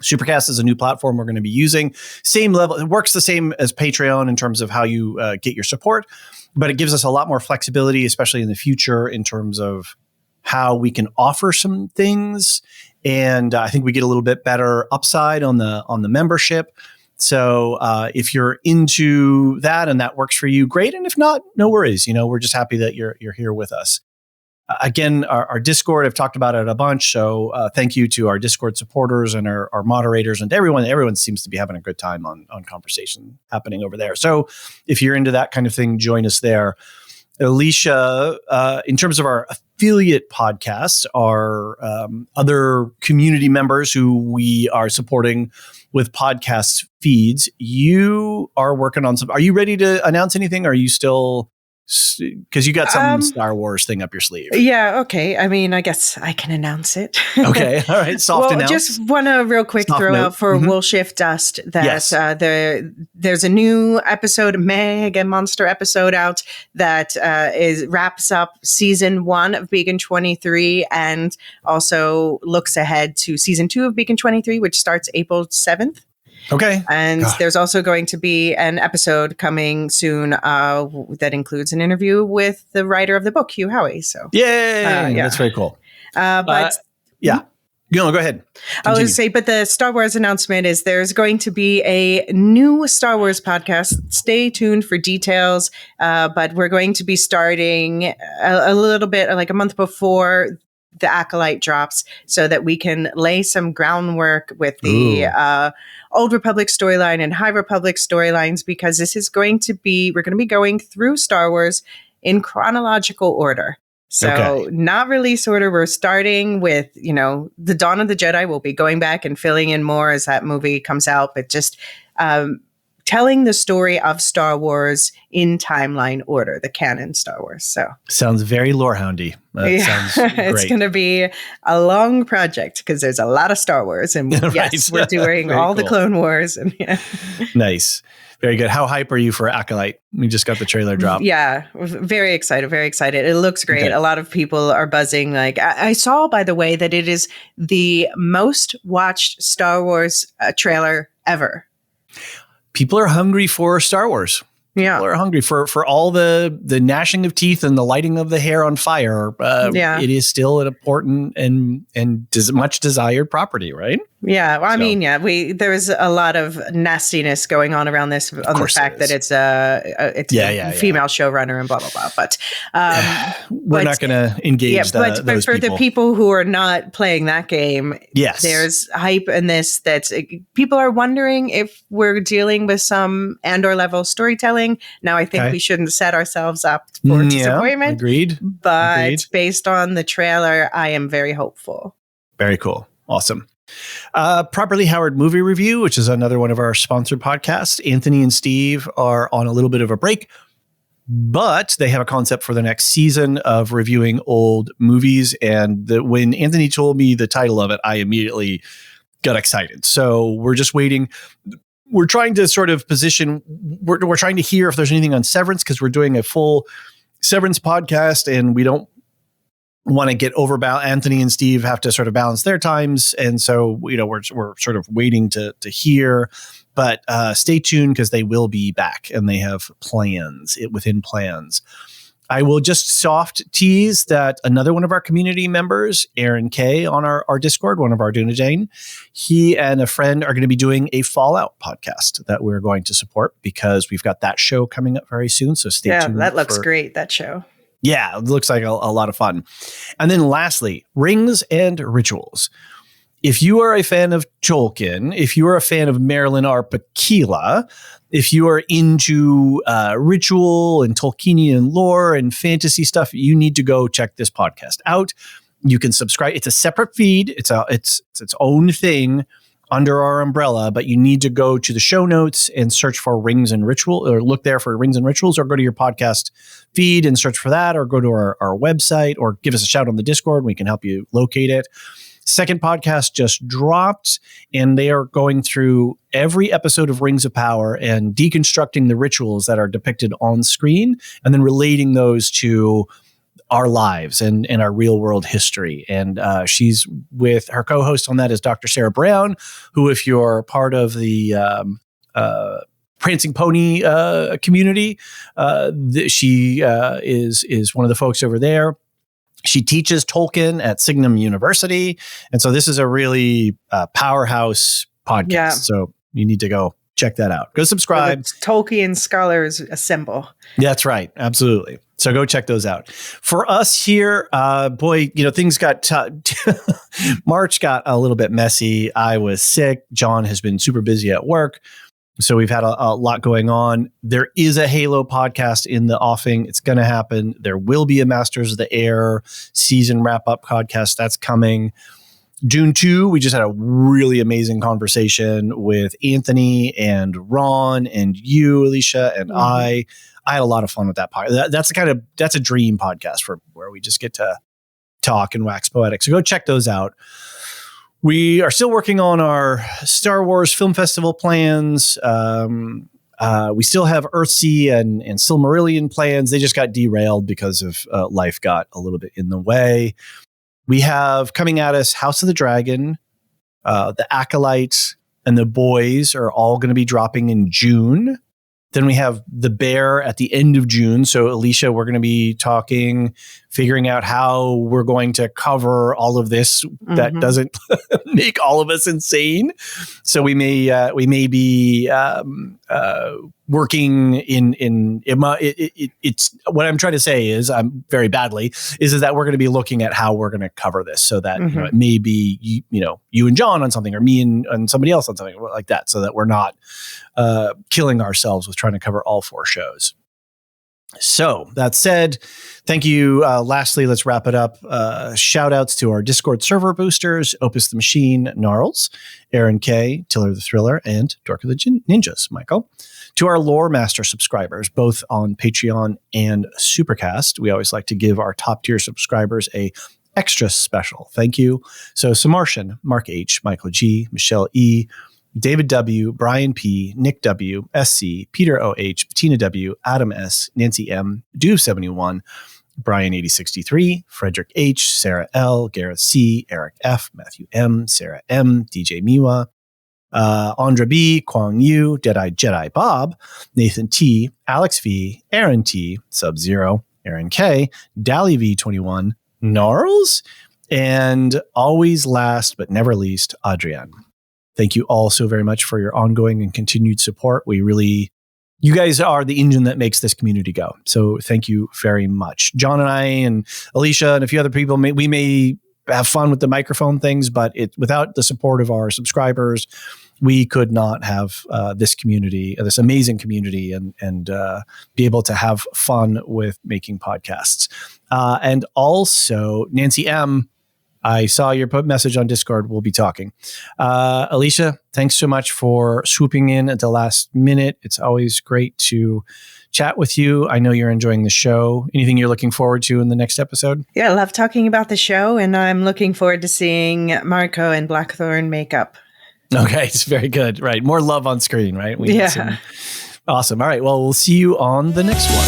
Supercast is a new platform we're going to be using. Same level. It works the same as Patreon in terms of how you get your support, but it gives us a lot more flexibility, especially in the future, in terms of how we can offer some things. And I think we get a little bit better upside on the membership. So if you're into that and that works for you, great. And if not, no worries. We're just happy that you're here with us. Again, our Discord, I've talked about it a bunch. So thank you to our Discord supporters and our moderators and everyone. Everyone seems to be having a good time on conversation happening over there. So if you're into that kind of thing, join us there. Elysia, in terms of our affiliate podcasts, our other community members who we are supporting with podcast feeds, you are working on some. Are you ready to announce anything? Are you still... Because you got some Star Wars thing up your sleeve. Yeah, okay. I mean, I guess I can announce it. Okay, all right. Soft announce. Just want to real quick throw out for Will Shift Dust that there's a new episode, Mega Monster episode out that wraps up season 1 of Beacon 23 and also looks ahead to season 2 of Beacon 23, which starts April 7th. Okay. And there's also going to be an episode coming soon that includes an interview with the writer of the book, Hugh Howey. So, yay! That's very cool. But yeah. No, go ahead. Continue. I was going to say, but the Star Wars announcement is there's going to be a new Star Wars podcast. Stay tuned for details. But we're going to be starting a little bit like a month before the Acolyte drops so that we can lay some groundwork with the Old Republic storyline and High Republic storylines, because this is we're going to be going through Star Wars in chronological order. So not release order. We're starting with, the Dawn of the Jedi. We'll be going back and filling in more as that movie comes out, but just telling the story of Star Wars in timeline order, the canon Star Wars. So sounds very Lorehoundy. Sounds great. It's going to be a long project because there's a lot of Star Wars, and yes, we're doing all the Clone Wars. And Nice. Very good. How hype are you for Acolyte? We just got the trailer drop. Yeah, very excited. Very excited. It looks great. Okay. A lot of people are buzzing. Like I saw, by the way, that it is the most watched Star Wars trailer ever. People are hungry for Star Wars. Yeah. People are hungry for all the gnashing of teeth and the lighting of the hair on fire. It is still an important and much desired property, right? Yeah. Well, I mean, there was a lot of nastiness going on around this on the fact that it's a female showrunner and blah, blah, blah. But we're not going to engage those but for people. The people who are not playing that game, there's hype in this that people are wondering if we're dealing with some Andor level storytelling. Now, I think we shouldn't set ourselves up for disappointment. Agreed. But based on the trailer, I am very hopeful. Very cool. Awesome. Properly Howard Movie Review, which is another one of our sponsored podcasts. Anthony and Steve are on a little bit of a break, but they have a concept for the next season of reviewing old movies. And when Anthony told me the title of it, I immediately got excited. So we're just waiting. We're trying to sort of position, we're trying to hear if there's anything on Severance, because we're doing a full Severance podcast and we don't want to get Anthony and Steve have to sort of balance their times. And so, we're sort of waiting to hear, but stay tuned because they will be back and they have plans within plans. I will just soft tease that another one of our community members, Aaron K, on our Discord, one of our Dunajane, he and a friend are going to be doing a Fallout podcast that we're going to support because we've got that show coming up very soon. So stay tuned. Yeah, that looks great, that show. Yeah, it looks like a lot of fun. And then lastly, Rings and Rituals. If you are a fan of Tolkien, if you are a fan of Marilyn R. Pakila, if you are into ritual and Tolkienian lore and fantasy stuff, you need to go check this podcast out. You can subscribe. It's a separate feed. It's its own thing under our umbrella, but you need to go to the show notes and search for Rings and Ritual, or look there for Rings and Rituals, or go to your podcast feed and search for that, or go to our website, or give us a shout on the Discord. We can help you locate it. Second podcast just dropped, and they are going through every episode of Rings of Power and deconstructing the rituals that are depicted on screen, and then relating those to our lives and our real world history. And she's with her co-host on that is Dr. Sarah Brown, who, if you're part of the Prancing Pony community, she is one of the folks over there. She teaches Tolkien at Signum University. And so this is a really powerhouse podcast. Yeah. So you need to go check that out. Go subscribe. Tolkien scholars assemble. That's right. Absolutely. So go check those out. For us here, things got March got a little bit messy. I was sick. John has been super busy at work. So we've had a lot going on. There is a Halo podcast in the offing. It's going to happen. There will be a Masters of the Air season wrap-up podcast. That's coming. June 2, we just had a really amazing conversation with Anthony and Ron and you, Elysia, and I had a lot of fun with that podcast. That's a dream podcast for where we just get to talk and wax poetic. So go check those out. We are still working on our Star Wars Film Festival plans. We still have Earthsea and Silmarillion plans. They just got derailed because of life got a little bit in the way. We have coming at us House of the Dragon, The Acolyte, and The Boys are all going to be dropping in June. Then we have The Bear at the end of June. So, Elysia, we're going to be talking, figuring out how we're going to cover all of this that doesn't make all of us insane. So we may be working in it's what I'm trying to say is I'm very badly is that we're going to be looking at how we're going to cover this so that it may be you and John on something or me and somebody else on something like that, so that we're not killing ourselves with trying to cover all 4 shows. So that said, thank you. Lastly, let's wrap it up. Shout outs to our Discord server boosters, Opus the Machine, Gnarls, Aaron K, Tiller the Thriller, and Dork of the Ninjas, Michael. To our Lore Master subscribers, both on Patreon and Supercast, we always like to give our top tier subscribers a extra special thank you. So Samartian, Mark H, Michael G, Michelle E, David W, Brian P, Nick W, SC, Peter OH, Tina W, Adam S, Nancy M, Duve71, Brian 8063, Frederick H, Sarah L, Gareth C, Eric F, Matthew M, Sarah M, DJ Miwa, Andra B, Kwang Yu, Deadeye Jedi Bob, Nathan T, Alex V, Aaron T, Sub-Zero, Aaron K, Dally V21, Gnarls, and always last but never least, Adrienne. Thank you all so very much for your ongoing and continued support. You guys are the engine that makes this community go. So thank you very much. John and I and Elysia and a few other people, we may have fun with the microphone things, but without the support of our subscribers, we could not have this community, this amazing community, and be able to have fun with making podcasts. And also, Nancy M., I saw your message on Discord. We'll be talking. Elysia, thanks so much for swooping in at the last minute. It's always great to chat with you. I know you're enjoying the show. Anything you're looking forward to in the next episode? Yeah, I love talking about the show, and I'm looking forward to seeing Marco and Blackthorn make up. Okay, it's very good. Right. More love on screen, right? Awesome. All right. Well, we'll see you on the next one.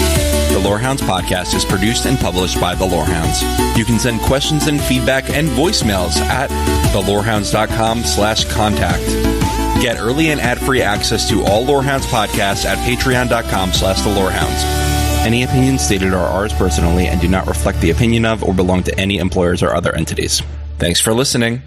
The Lorehounds podcast is produced and published by The Lorehounds. You can send questions and feedback and voicemails at thelorehounds.com/contact. Get early and ad-free access to all Lorehounds podcasts at patreon.com/thelorehounds. Any opinions stated are ours personally and do not reflect the opinion of or belong to any employers or other entities. Thanks for listening.